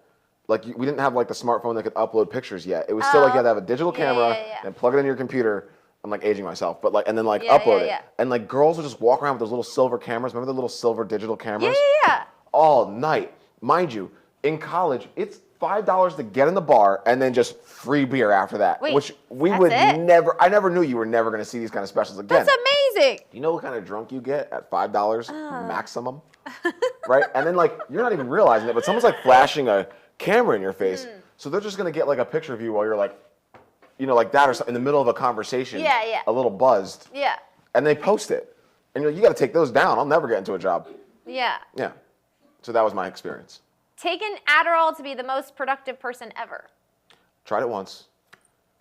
like we didn't have like the smartphone that could upload pictures yet. It was still like you had to have a digital camera and plug it into your computer. I'm like aging myself, but like and then like upload it. And like girls would just walk around with those little silver cameras. Remember the little silver digital cameras? Yeah. All night, mind you. In college, it's $5 to get in the bar and then just free beer after that. Wait, which we that's would it? never. I never knew you were never going to see these kind of specials again. That's amazing. You know what kind of drunk you get at $5 maximum, right? And then like you're not even realizing it, but someone's like flashing a camera in your face, so they're just gonna get like a picture of you while you're like, you know, like that or something in the middle of a conversation. Yeah. A little buzzed. Yeah. And they post it, and you're like, you got to take those down. I'll never get into a job. Yeah. Yeah. So that was my experience. Taken Adderall to be the most productive person ever. Tried it once.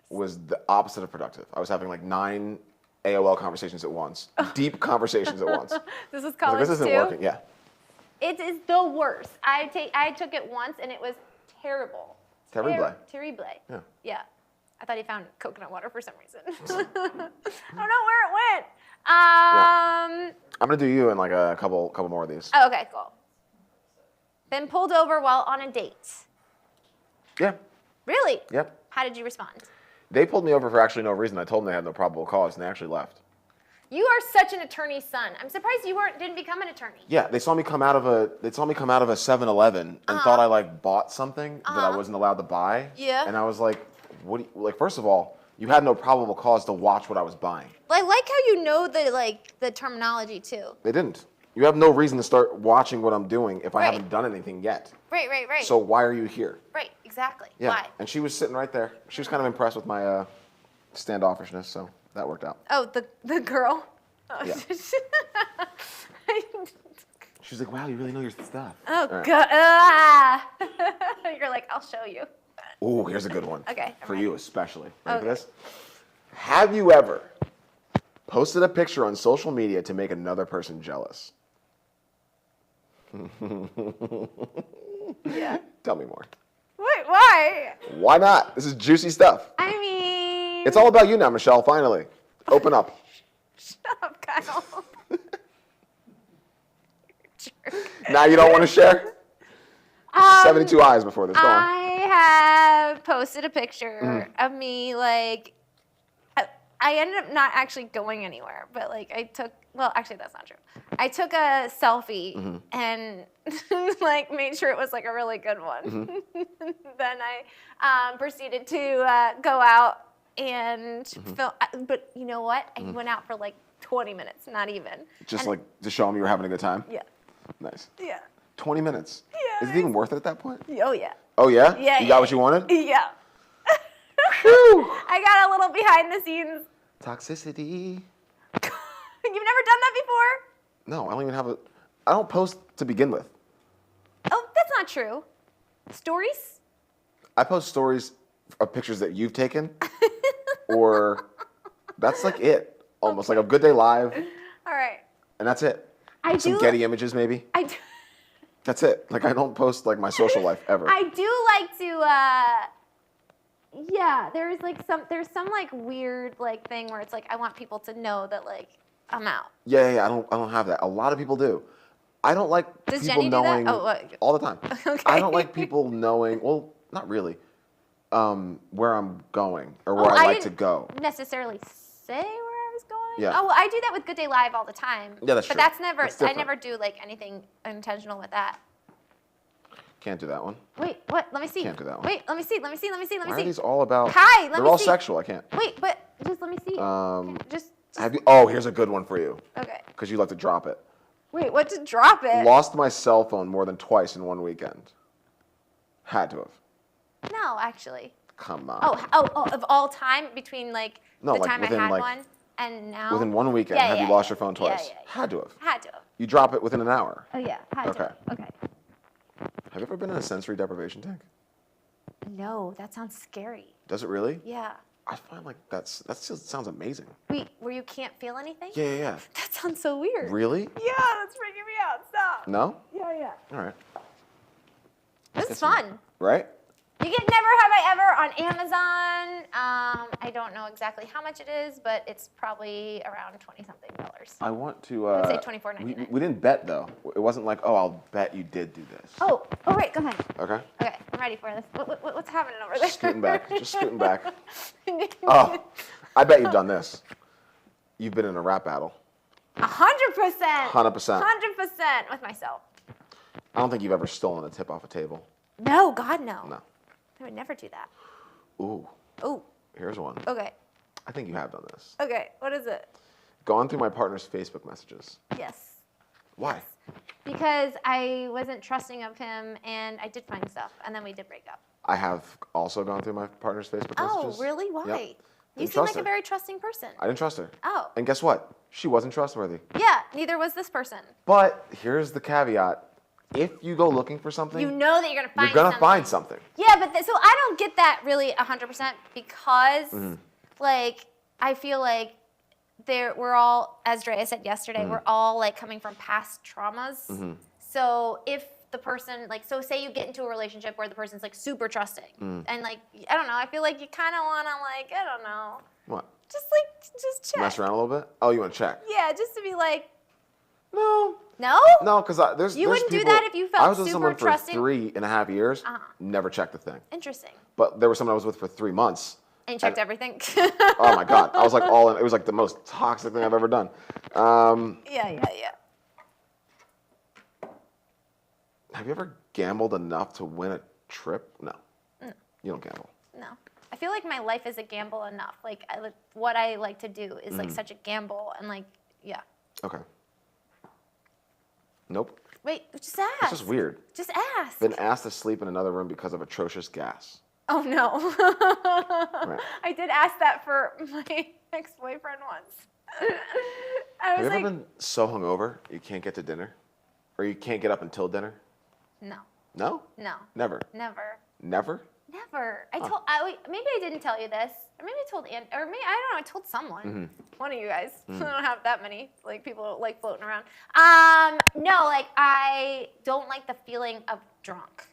Was the opposite of productive. I was having like 9 AOL conversations at once, deep conversations at once. This is I was college like, this isn't too? working. Yeah. It is the worst. I took it once and it was terrible. Terrible. Terrible. Yeah. Yeah. I thought he found coconut water for some reason. I don't know where it went. I'm gonna do you in like a couple more of these. Oh, okay, cool. Been pulled over while on a date. Yeah. Really? Yep. How did you respond? They pulled me over for actually no reason. I told them they had no probable cause, and they actually left. You are such an attorney's son. I'm surprised you didn't become an attorney. Yeah, they saw me come out of a 7-Eleven and thought I like bought something that I wasn't allowed to buy. Yeah. And I was like, what? Like, first of all, you had no probable cause to watch what I was buying. I like how you know the terminology too. They didn't. You have no reason to start watching what I'm doing if I Right. haven't done anything yet. Right. So why are you here? Right, exactly. Yeah. Why? And she was sitting right there. She was kind of impressed with my standoffishness, so that worked out. Oh, the girl. Oh. Yeah. She's like, wow, you really know your stuff. Oh, All right. God. You're like, I'll show you. Ooh, here's a good one. Okay, I'm For ready. you especially. Ready for Okay. this? Have you ever posted a picture on social media to make another person jealous? Yeah. Tell me more. Wait, why? Why not? This is juicy stuff. I mean... It's all about you now, Michelle, finally. Open up. Shut up, Kyle. Jerk. Now you don't want to share? 72 eyes before this. Go on. I have posted a picture of me, like, I ended up not actually going anywhere, but like well, actually that's not true. I took a selfie and like made sure it was like a really good one. Then I proceeded to go out and film, but you know what? I went out for like 20 minutes, not even. Just And- like to show them you were having a good time? Yeah. Nice. Yeah. 20 minutes. Yeah, Is it even worth it at that point? Oh, yeah. Oh, yeah? Yeah, You yeah, got what you wanted? Yeah. Whew. I got a little behind the scenes. Toxicity. You've never done that before? No, I don't even have a. I don't post to begin with. Oh, that's not true. Stories? I post stories of pictures that you've taken, or that's like it. Almost like a Good Day Live, All right. and that's it. I Some do. Getty images, maybe. I do. That's it. Like I don't post like my social life ever. I do like to. Yeah, there's some like weird like thing where it's like I want people to know that like I'm out. Yeah. I don't have that. A lot of people do. I don't like Does people Jenny do that? knowing Oh, what? all the time. Okay. I don't like people knowing. Well, not really. Where I'm going or where Oh, I I like to didn't go. Necessarily say where I was going. Yeah. Oh, well, I do that with Good Day Live all the time. Yeah, that's but true. that's never. That's I different. never do like anything intentional with that. Can't do that one. Wait, what? Let me see. Can't do that one. Wait, let me see. Let me Why are see. these all about? Hi, let They're me all see. sexual. I can't. Wait, but just let me see. Just Have you? Oh, here's a good one for you. okay. Because you like to drop it. Wait, what to drop it? Lost my cell phone more than twice in one weekend. Had to have. No, actually. Come on. Oh, of all time between like No, the like, time within, I had like, one and now. Within one weekend, Yeah, have yeah, you lost yeah. your phone Yeah, twice? yeah, yeah. Had to have. Had to have. You drop it within an hour. Oh yeah, had to. Okay. Okay. Have you ever been in a sensory deprivation tank? No, that sounds scary. Does it really? Yeah. I find like that just sounds amazing. Wait, where you can't feel anything? Yeah. That sounds so weird. Really? Yeah, that's freaking me out. Stop. No? Yeah. All right. This is fun. Right? You get Never Have I Ever on Amazon. I don't know exactly how much it is, but it's probably around $20-something. I want to. would say $24.99. We didn't bet though. It wasn't like, oh, I'll bet you did do this. Oh, right. Go ahead. Okay. Okay, I'm ready for this. What's happening over there? Just scooting back. Just scooting back. Oh, I bet you've done this. You've been in a rap battle. 100%. 100%. 100% with myself. I don't think you've ever stolen a tip off a table. No, God, no. No. I would never do that. Ooh, Oh, here's one. okay. I think you have done this. Okay, what is it? Gone through my partner's Facebook messages. Yes. Why? Because I wasn't trusting of him and I did find stuff and then we did break up. I have also gone through my partner's Facebook Oh, messages. really? Why? Yep. You Didn't seem trust like a her. very trusting person. I didn't trust her. Oh. And guess what? She wasn't trustworthy. Yeah, neither was this person. But here's the caveat. If you go looking for something, You know that you're going to find you're going to something. find something. Yeah, but so I don't get that really 100% because, Mm-hmm. like, I feel like we're all, as Drea said yesterday, Mm-hmm. we're all like coming from past traumas. So if the person, like, so say you get into a relationship where the person's like super trusting, Mm. and like, I don't know, I feel like you kind of want to like, I don't know, What? just check. Mess around a little bit? Oh, you want to check? Yeah, just to be like, No. no. No, because there's You there's wouldn't do people- that if you felt I was with super someone for trusting? 3.5 years, Uh-huh. never checked the thing. Interesting. But there was someone I was with for 3 months. And you checked everything. Oh my God. I was like all in. It was like the most toxic thing I've ever done. Yeah. Have you ever gambled enough to win a trip? No. You don't gamble. No. I feel like my life is a gamble enough. Like, what I like to do is Mm. like such a gamble, and like, yeah. Okay. Nope. Wait, just ask. It's just weird. Just ask. Been asked to sleep in another room because of atrocious gas. Oh no. Right. I did ask that for my ex-boyfriend once. I Have was you ever like, been so hungover you can't get to dinner? Or you can't get up until dinner? no, No? no, Never. never, Never? never. Maybe I didn't tell you this, or maybe I told Ann, or maybe I don't know. I told someone. Mm-hmm. One of you guys. I don't have that many like people like floating around. No, like I don't like the feeling of drunk.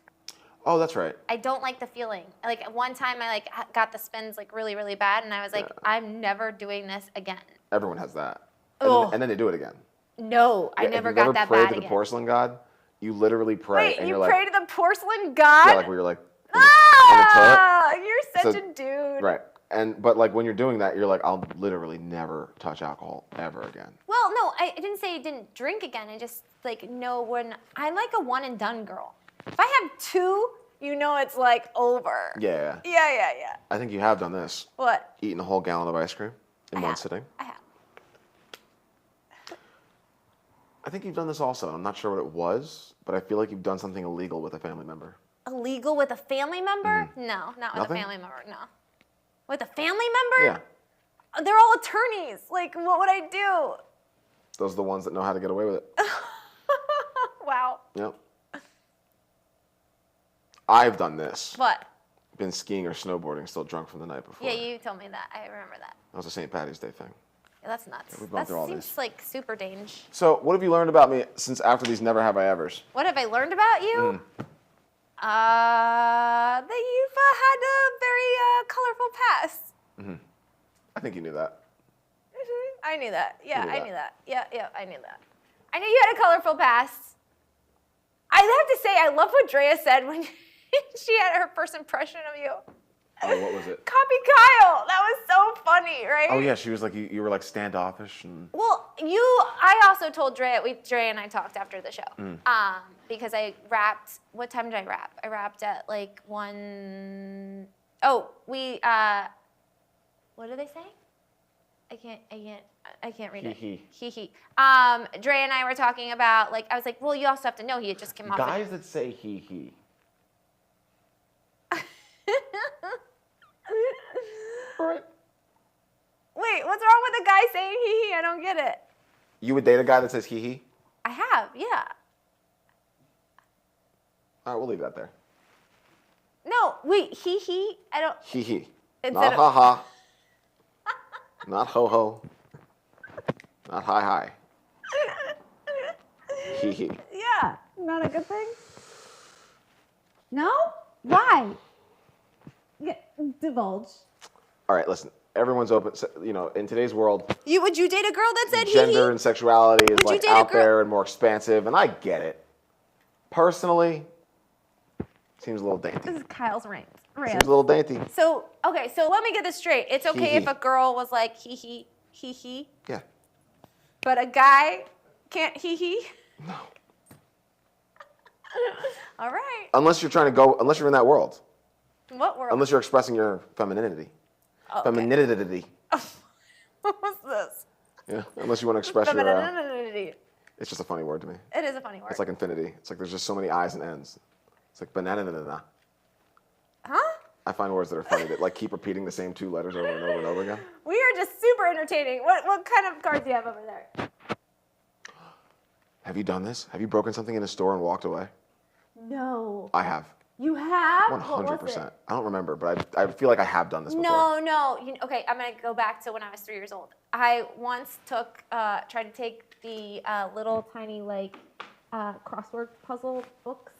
Oh, that's right. I don't like the feeling. Like one time I like got the spins like really, really bad, and I was like, Yeah. I'm never doing this again. Everyone has that. Ugh. And then they do it again. No, I Yeah, never if got you've that ever prayed bad to the again. porcelain god, you literally pray. Wait, and you you're pray like, to the porcelain god? yeah, like where you're like, Ah, you're such So- a dude. right. But like when you're doing that, you're like, I'll literally never touch alcohol ever again. Well, no, I didn't say I didn't drink again. I just like no when I like a one and done girl. If I have two, you know it's like over. Yeah. Yeah. I think you have done this. What? Eaten a whole gallon of ice cream in I one have. sitting. I have. I think you've done this also. I'm not sure what it was, but I feel like you've done something illegal with a family member. Illegal with a family member? No, not with Nothing? a family member. No. With a family member? Yeah. They're all attorneys. Like, what would I do? Those are the ones that know how to get away with it. Wow. Yep. I've done this. What? Been skiing or snowboarding, still drunk from the night before. Yeah, you told me that. I remember that. That was a St. Patty's Day thing. Yeah, that's nuts. we've gone That through all seems these. like super dangerous. So, what have you learned about me since after these Never Have I Evers? What have I learned about you? Mm. That you've had a very colorful past. I think you knew that. I knew that. Yeah, knew I that. knew that. Yeah, I knew that. I knew you had a colorful past. I have to say, I love what Drea said when she had her first impression of you. Oh, what was it? Copy Kyle. That was so funny, right? Oh yeah, she was like you were like standoffish and Well, I also told Drea, Drea and I talked after the show. Because I rapped, what time did I rap? I rapped at like 1, oh, what did they say? I can't read it. Hee Hee. Drea and I were talking about, like, I was like, well, you also have to know he had just came off. guys that say he. All right. Wait, what's wrong with the guy saying hee? I don't get it. You would date a guy that says he? I have, yeah. All right, we'll leave that there. No, wait, hee. I don't. He. Instead Not of- ha ha. Not ho ho. Not hi. He. Yeah, not a good thing. No? Why? Yeah, divulge. All right, listen. Everyone's open. You know, in today's world, Would you date a girl that said gender and sexuality is Would you like date a out girl- there and more expansive, and I get it. Personally, Seems a little dainty. This is Kyle's rant. Seems a little dainty. So, okay, so let me get this straight. It's okay if a girl was like hee hee, Yeah. but a guy can't hee hee? No. All right. Unless you're unless you're in that world. What world? Unless you're expressing your femininity. Oh, okay. Femininity. What was this? Yeah. Unless you want to express your. Femininity. It's just a funny word to me. It is a funny word. It's like infinity. It's like there's just so many I's and N's. It's like banana. Huh? I find words that are funny that like keep repeating the same two letters over and over and over again. We are just super entertaining. What kind of cards do you have over there? Have you done this? Have you broken something in a store and walked away? No. I have. You have? 100%. I don't remember, but I feel like I have done this before. No. Okay, I'm gonna go back to when I was 3 years old. I once tried to take the little tiny crossword puzzle books,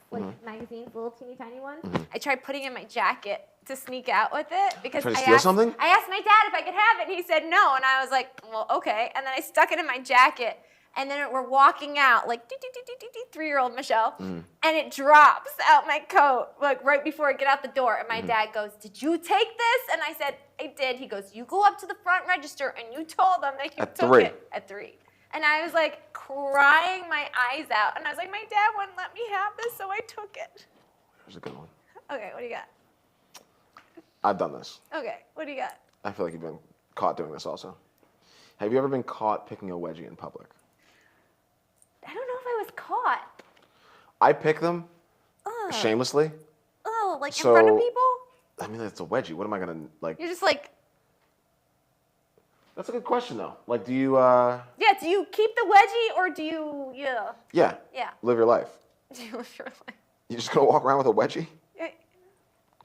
magazines, little teeny tiny ones. I tried putting in my jacket to sneak out with it because Trying to steal something? I asked my dad if I could have it, and he said no, and I was like, well, okay. And then I stuck it in my jacket. And then we're walking out, like, 3-year-old Michelle, and it drops out my coat, like, right before I get out the door. And my dad goes, did you take this? And I said, I did. He goes, you go up to the front register, and you told them that you took it at 3. And I was, like, crying my eyes out. And I was like, my dad wouldn't let me have this, so I took it. There's a good one. Okay, what do you got? I've done this. Okay, what do you got? I feel like you've been caught doing this also. Have you ever been caught picking a wedgie in public? I don't know if I was caught. I pick them shamelessly. Oh, like in front of people? I mean, it's a wedgie. What am I gonna like? You're just like, That's a good question though. Like, do you? yeah, do you keep the wedgie or do you, Yeah. Yeah. Live your life. Do you live your life? You just gonna walk around with a wedgie Yeah.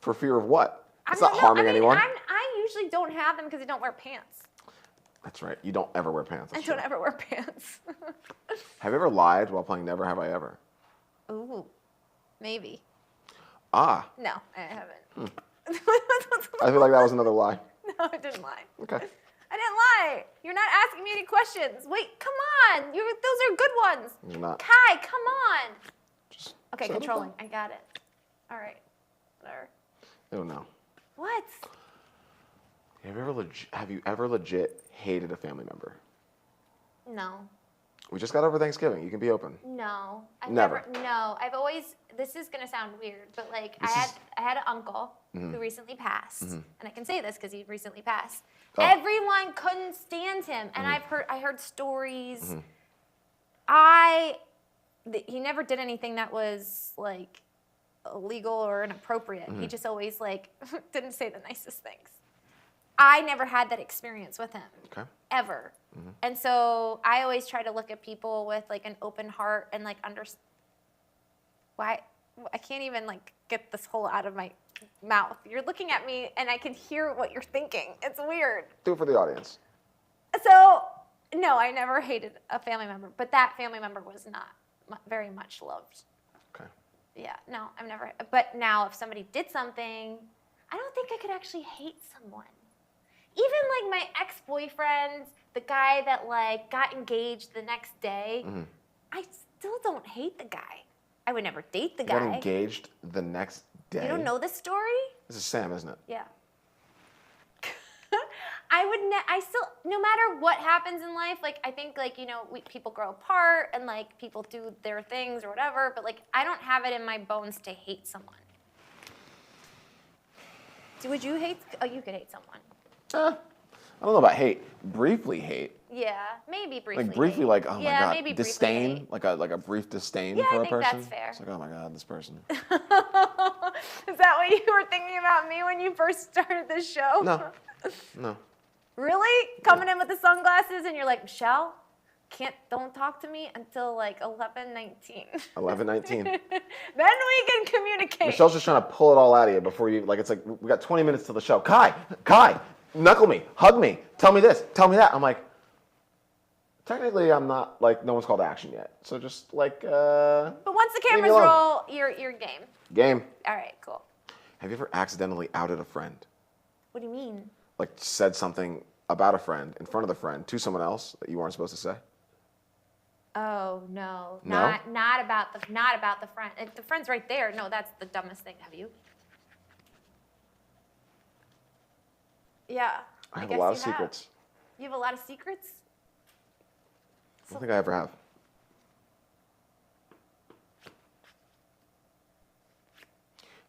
for fear of what? It's No, not harming I mean, anyone. I usually don't have them because I don't wear pants. That's right. You don't ever wear pants. I That's don't true. ever wear pants. Have you ever lied while playing Never Have I Ever? Ooh, maybe. Ah, No, I haven't. I feel like that was another lie. No, I didn't lie. Okay. I didn't lie. You're not asking me any questions. Wait, come on. Those are good ones. You're not. Kai, come on. Just Okay, settle controlling. down. I got it. All right. Whatever. I don't know. What? Have you ever legit hated a family member? No. We just got over Thanksgiving. You can be open. No. I've Never. No. I've always, this is going to sound weird, but like I had an uncle who recently passed, and I can say this because he recently passed. Oh. Everyone couldn't stand him, and I heard stories. He never did anything that was like illegal or inappropriate. He just always like didn't say the nicest things. I never had that experience with him. Okay. Ever. And so I always try to look at people with like an open heart and like why I can't even like get this whole out of my mouth. You're looking at me and I can hear what you're thinking. It's weird. Do it for the audience. So no, I never hated a family member, but that family member was not very much loved. Okay. Yeah, no, I've never. But now if somebody did something, I don't think I could actually hate someone. Even like my ex-boyfriends, the guy that like got engaged the next day, I still don't hate the guy. I would never date the You got guy. engaged the next day. You don't know this story? This is Sam, isn't it? Yeah. I still, no matter what happens in life, like I think like, you know, people grow apart and like people do their things or whatever, but like I don't have it in my bones to hate someone. Would you hate, you could hate someone. I don't know about hate. Briefly hate. Yeah, maybe briefly. Like briefly, hate. like oh my Yeah, god, maybe briefly disdain, hate. like a brief disdain Yeah, for I a think person. that's fair. It's like oh my god, this person. Is that what you were thinking about me when you first started this show? No. Really? Coming in with the sunglasses and you're like, Michelle, don't talk to me until like 11:19. 11:19. Then we can communicate. Michelle's just trying to pull it all out of you before you like. It's like we got 20 minutes till the show. Kai, knuckle me, hug me, tell me this, tell me that. I'm like, technically, I'm not like no one's called action yet. So just like. But once the leave me cameras alone. roll, you're game. Game. All right, cool. Have you ever accidentally outed a friend? What do you mean? Like said something about a friend in front of the friend to someone else that you weren't supposed to say? Oh no, No? not about the friend. If the friend's right there, no, that's the dumbest thing. Have you? Yeah. I have a guess lot of you have. secrets. You have a lot of secrets? I don't think I ever have.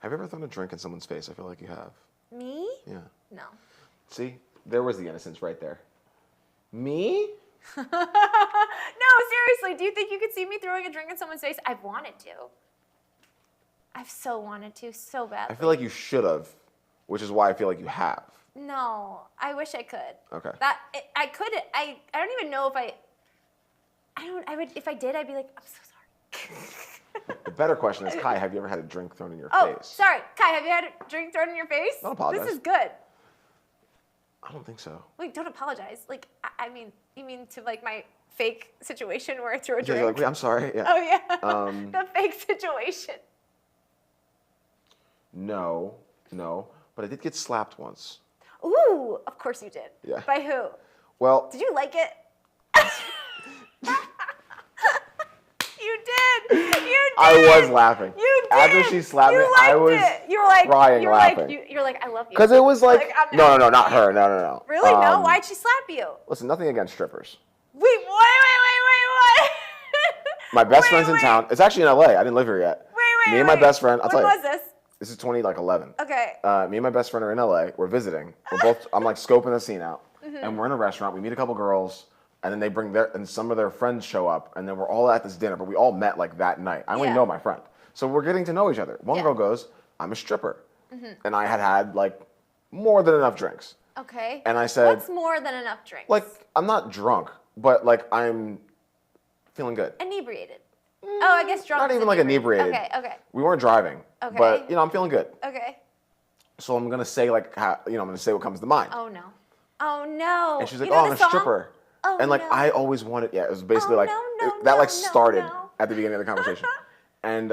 Have you ever thrown a drink in someone's face? I feel like you have. Me? Yeah. No. See? There was the innocence right there. Me? No, seriously, do you think you could see me throwing a drink in someone's face? I've wanted to. I've so wanted to, so badly. I feel like you should have, which is why I feel like you have. No, I wish I could. Okay. I could. I don't even know if I would. If I did, I'd be like, I'm so sorry. The better question is, Kai, have you ever had a drink thrown in your Oh, face? sorry, Kai. Have you had a drink thrown in your face? Don't apologize. This is good. I don't think so. Wait, don't apologize. Like, I mean, you mean to like my fake situation where I threw a Yeah, drink? you're like, wait, I'm sorry. Yeah. Oh yeah. Um, The fake situation. No, but I did get slapped once. Ooh, of course you did. Yeah. By who? Well, Did you like it? You did. You did. I was laughing. You did. After she slapped you me, liked I was it. You were like crying you're laughing. Like, you're like, I love you. Because it was like, I'm no, not- not her. No. Really? No? Why'd she slap you? Listen, nothing against strippers. Wait, what? My best Wait, friend's in wait. town. It's actually in LA. I didn't live here yet. Wait. Me and my best friend, I'll When tell you. was this? This is 2011. Okay. Me and my best friend are in LA. We're visiting. I'm like scoping the scene out. Mm-hmm. And we're in a restaurant. We meet a couple girls. And then they bring and some of their friends show up. And then we're all at this dinner. But we all met like that night. I only Yeah. know my friend. So we're getting to know each other. One Yeah. girl goes, I'm a stripper. And I had like more than enough drinks. Okay. And I said, what's more than enough drinks? like, I'm not drunk, but like I'm feeling good. Inebriated. Oh, I guess drunk. Not is even like inebriated. Okay. We weren't driving. Okay. But, I'm feeling good. Okay. So I'm going to say like, I'm going to say what comes to mind. Oh no. Oh no. And she's like, You know I'm the a song? stripper. Oh, and like, no. I always wanted, it was basically Oh, like, no, that like no, started no. at the beginning of the conversation. And,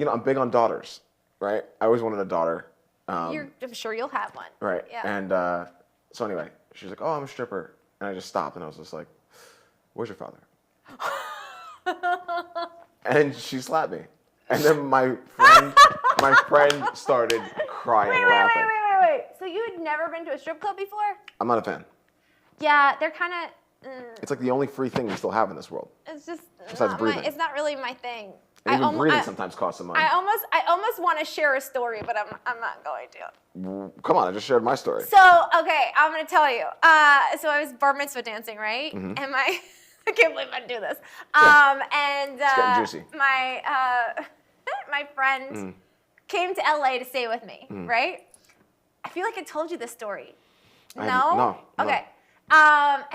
I'm big on daughters, right? I always wanted a daughter. I'm sure you'll have one. Right. Yeah. And so anyway, she's like, oh, I'm a stripper. And I just stopped and I was just like, where's your father? And she slapped me. And then my friend started crying and laughing. Wait. So you had never been to a strip club before? I'm not a fan. Yeah, they're kind of. It's like the only free thing we still have in this world. It's just Besides not breathing. it's not really my thing. And even breathing I- sometimes costs some money. I almost want to share a story, but I'm not going to. Come on, I just shared my story. So okay, I'm gonna tell you. So I was bar mitzvah dancing, right? Mm-hmm. And my I can't believe I do this. Yeah. And getting juicy. my my friend Mm. came to LA to stay with me, right? I feel like I told you this story. I No? haven't- no. Okay.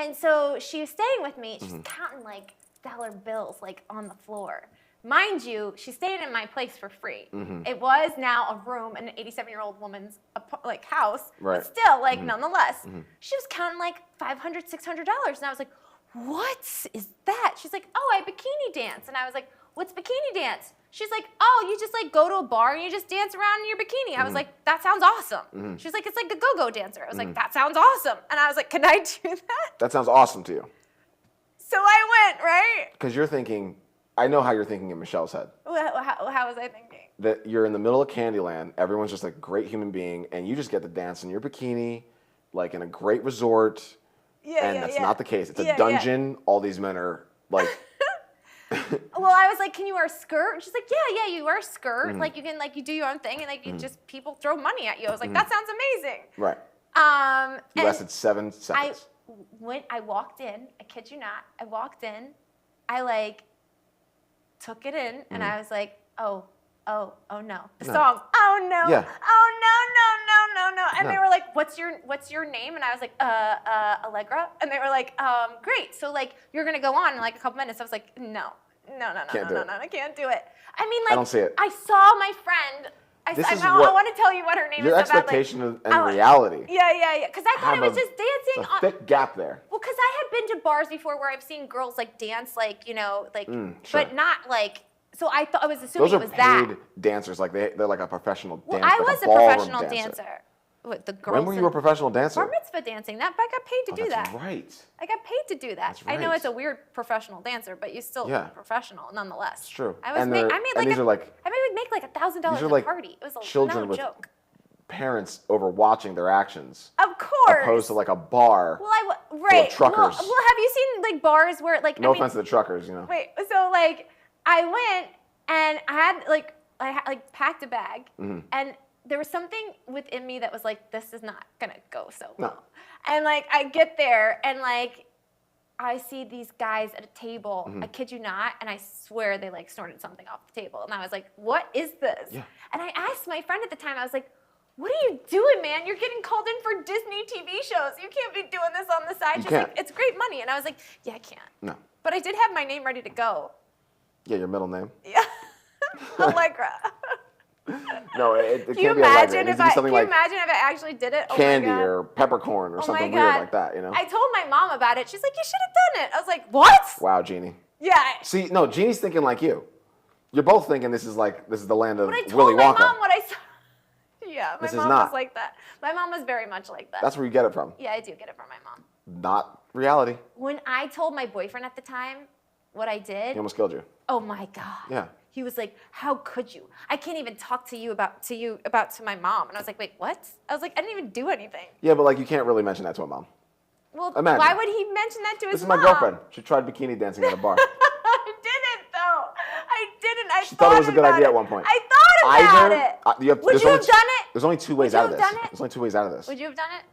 And so she was staying with me. She's Mm-hmm. counting like dollar bills like on the floor. Mind you, she stayed in my place for free. Mm-hmm. It was now a room in an 87-year-old woman's like house, Right. but still, like Mm-hmm. nonetheless, she was counting like $500, $600, and I was like, "What is that?" She's like, "Oh, I bikini dance," and I was like, "What's bikini dance?" She's like, "Oh, you just like go to a bar and you just dance around in your bikini." I was like, "That sounds awesome." She's like, "It's like a go-go dancer." I was like, "That sounds awesome," and I was like, "Can I do that?" That sounds awesome to you. So I went, right? Because you're thinking, I know how you're thinking in Michelle's head. How was I thinking? That you're in the middle of Candyland, everyone's just like a great human being, and you just get to dance in your bikini, like in a great resort. Yeah, And that's not the case. It's Yeah, a dungeon. All these men are like, Well, I was like, "Can you wear a skirt?" And she's like, "Yeah, you wear a skirt. Mm-hmm. Like you can, like you do your own thing, and like you just people throw money at you." I was like, "That sounds amazing." right. You And lasted 7 I seconds. I walked in. I kid you not. I walked in. I like took it in, and I was like, "Oh no." The No. song. Oh no. Yeah. Oh no. And No. they were like, "What's your name?" And I was like, Allegra. And they were like, "Great. So like you're gonna go on in like a couple minutes." I was like, "No, Can't do it. I can't do it." I mean, like I don't see it. I saw my friend. This is I what- want to tell you what her name Your is. so badly. expectation and I- reality. Yeah. Because I thought it have was just dancing a on. thick gap there. Well, because I have been to bars before where I've seen girls like dance, like sure. but not like. So I thought I was assuming Those are it was that. paid dancers. Like they're like a professional Well, dancer. I like was a ballroom professional dancer. what, the girls. When were you a professional dancer? Bar mitzvah dancing. That I got paid to do That's that. right. I got paid to do that. That's I know right. it's a weird professional dancer, but you still Yeah. professional nonetheless. It's true. I was And I they're- made and like these are like I made make like $1,000 these are at like a party. It was a children no with joke. parents over watching their actions, Of course. opposed to like a bar. Well, right. truckers. Well, have you seen like bars where like No I mean, offense to the truckers, you know. Wait, so like I went and I had packed a bag Mm-hmm. and there was something within me that was like, this is not gonna go so No. well. And like I get there and like I see these guys at a table, Mm-hmm. I kid you not, and I swear they like snorted something off the table. And I was like, what is this? Yeah. And I asked my friend at the time, I was like, what are you doing, man? You're getting called in for Disney TV shows. You can't be doing this on the side. You She's can't. like, it's great money. And I was like, yeah, I can't. No. But I did have my name ready to go. Yeah, your middle name. Yeah. Allegra. No, it Can can't you be Allegra. It imagine needs if to be I something can you like imagine if I actually did it? Oh candy my God. or peppercorn or Oh something my weird God. like that, you know? I told my mom about it. She's like, you should have done it. I was like, what? Wow, Jeannie. Yeah. See, no, Jeannie's thinking like you. You're both thinking this is the land of But I told Willy my Wonka. mom what I saw. Yeah, my This is mom not. was like that. My mom was very much like that. That's where you get it from. Yeah, I do get it from my mom. Not reality. When I told my boyfriend at the time what I did, He almost killed you. oh my God. Yeah. He was like, how could you? I can't even talk to my mom. And I was like, wait, what? I was like, I didn't even do anything. Yeah, but like you can't really mention that to a mom. Well, Imagine. why would he mention that to his This is mom? my girlfriend. She tried bikini dancing at a bar. I didn't though. I didn't. I She thought it was a good about idea it. at one point. I thought about it. Would there's you only have done it? There's only two ways you out of have this. done it? There's only two ways out of this. Would you have done it?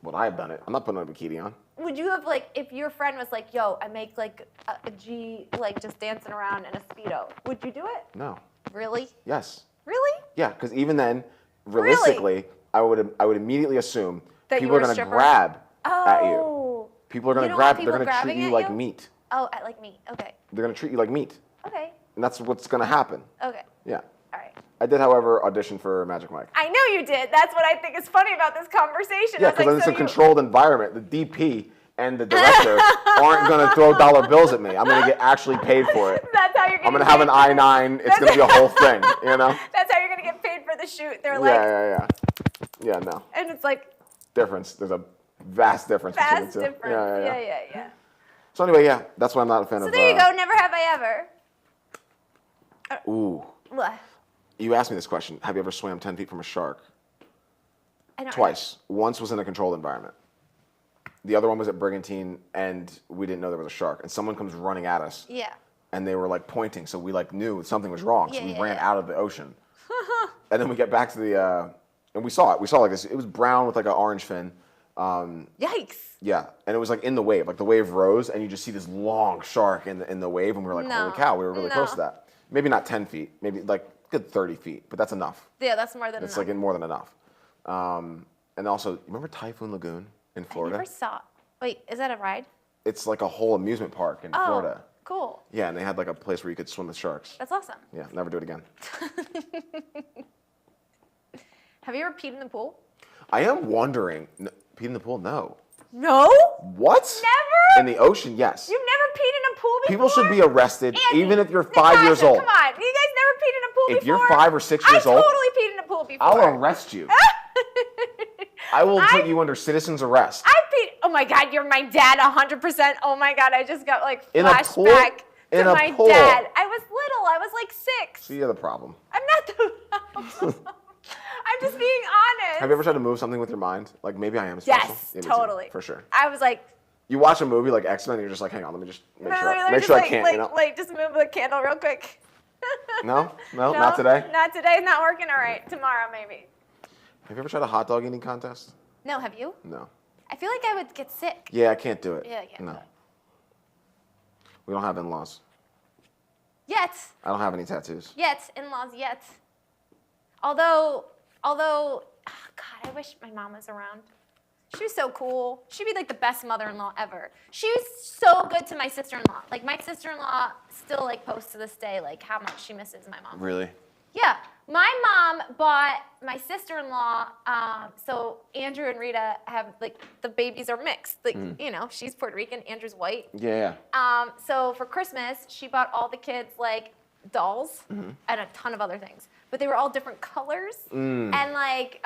Would I have done it? I'm not putting a bikini on. Would you have like if your friend was like, "Yo, I make like a G like just dancing around in a speedo"? Would you do it? No. Really? Yes. Really? Yeah, because even then, realistically, I would immediately assume That you people were are a going to stripper? grab Oh. at you. People are going You to don't grab. want They're people going to treat grabbing you at like you? meat. Oh, like me. Okay. They're going to treat you like meat, Okay. and that's what's going to happen. Okay. Yeah. All right. I did, however, audition for Magic Mike. I know you did. That's what I think is funny about this conversation. Yeah, I was because like, it's so a controlled environment. The DP and the director aren't going to throw dollar bills at me. I'm going to get actually paid for it. That's how you're I'm going going to have an I-9. It's going to be a whole thing, you know? That's how you're going to get paid for the shoot. They're like, Yeah. Yeah, no. and it's like Difference. There's a vast difference between fast the two. difference. Yeah. So anyway, yeah, that's why I'm not a fan So of. there you go. Never have I ever. Ooh, What? you asked me this question. Have you ever swam 10 feet from a shark? I don't Twice. Once was in a controlled environment. The other one was at Brigantine, and we didn't know there was a shark. And someone comes running at us, Yeah. and they were like pointing, so we like knew something was wrong. So Yeah, we yeah, ran yeah. out of the ocean. And then we get back to the, and we saw it. We saw like this. It was brown with like an orange fin. Yikes. Yeah, and it was like in the wave. Like the wave rose, and you just see this long shark in the wave, and we were like, No. holy cow, we were really close to No. that. Maybe not 10 feet, maybe like good 30 feet, but that's enough. Yeah, that's more than It's enough. like more than enough. And also, remember Typhoon Lagoon in I Florida? never saw. Wait, is that a ride? It's like a whole amusement park in Oh, Florida. cool. Yeah, and they had like a place where you could swim with sharks. That's awesome. Yeah, never do it again. Have you ever peed in the pool? I am wondering, pee in the pool? No. No. What? Never? In the ocean, yes. You've never peed in a pool before? People should be arrested Andy, even if you're 5 years Natasha, old. Come on. You guys never peed in a pool If before? you're 5 or 6 years old, I totally peed in a pool before. I'll arrest you. I will put you under citizen's arrest. I peed. Oh my God, you're my dad 100%. Oh my God, I just got like In a pool? flashback to In a my pool. dad. I was little. I was like 6. See, you're the problem. I'm not the I'm just being honest. Have you ever tried to move something with your mind? Like maybe I am special. Yes, Yeah, me too, totally. for sure. I was like, You watch a movie like X-Men, and you're just like, hang on, let me just make sure, let me make just, sure I like, can't, like, you know? like, just move the candle real quick. No, not today. Not today. Not working all right. Tomorrow, maybe. Have you ever tried a hot dog eating contest? No, have you? No. I feel like I would get sick. Yeah, I can't do it. Yeah, I can't No. do it. We don't have in-laws. Yet. I don't have any tattoos. Yet. In-laws, yet. Although, oh God, I wish my mom was around. She was so cool. She'd be like the best mother-in-law ever. She was so good to my sister-in-law. Like my sister-in-law still like posts to this day like how much she misses my mom. Really? Yeah, my mom bought my sister-in-law. So Andrew and Rita have like the babies are mixed. Like you know, she's Puerto Rican, Andrew's white. Yeah. So for Christmas, she bought all the kids like dolls and a ton of other things, but they were all different colors. And like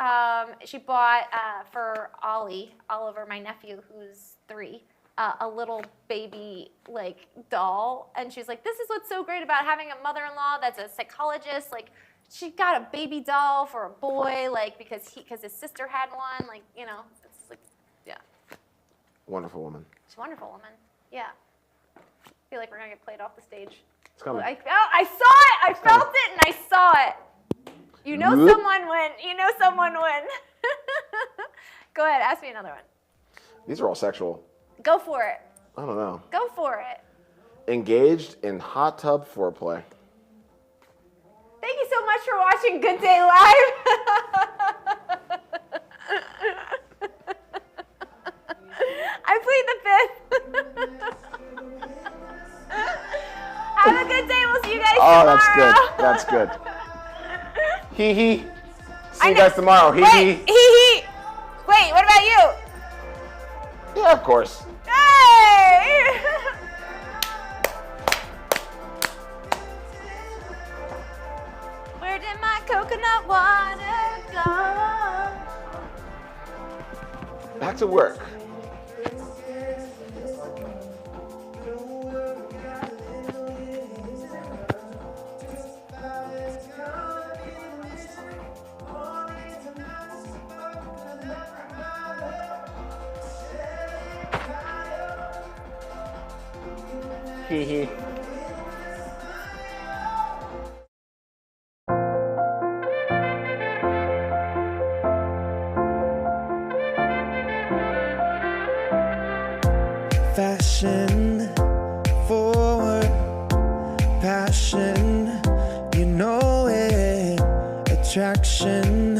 she bought for Oliver, my nephew, who's 3, a little baby like doll, and she's like, "This is what's so great about having a mother-in-law that's a psychologist. Like, she got a baby doll for a boy, like because his sister had one. Like, you know, it's like, yeah, Wonderful woman. she's a wonderful woman. Yeah, I feel like we're gonna get played off the stage. It's coming. I saw it. I felt it, and I saw it. You know Whoop. someone when. You know someone when. Go ahead, ask me another one. These are all sexual. Go for it. I don't know. Go for it. Engaged in hot tub foreplay. Thank you so much for watching Good Day Live. I plead the fifth. Have a good day. We'll see you guys tomorrow. Oh, that's good. That's good. Hee hee. See you guys tomorrow. Hee Wait, hee. hee. Wait, what about you? Yeah, of course. Hey! Where did my coconut water go? Back to work. Hee hee. Fashion forward, passion, you know it. Attraction,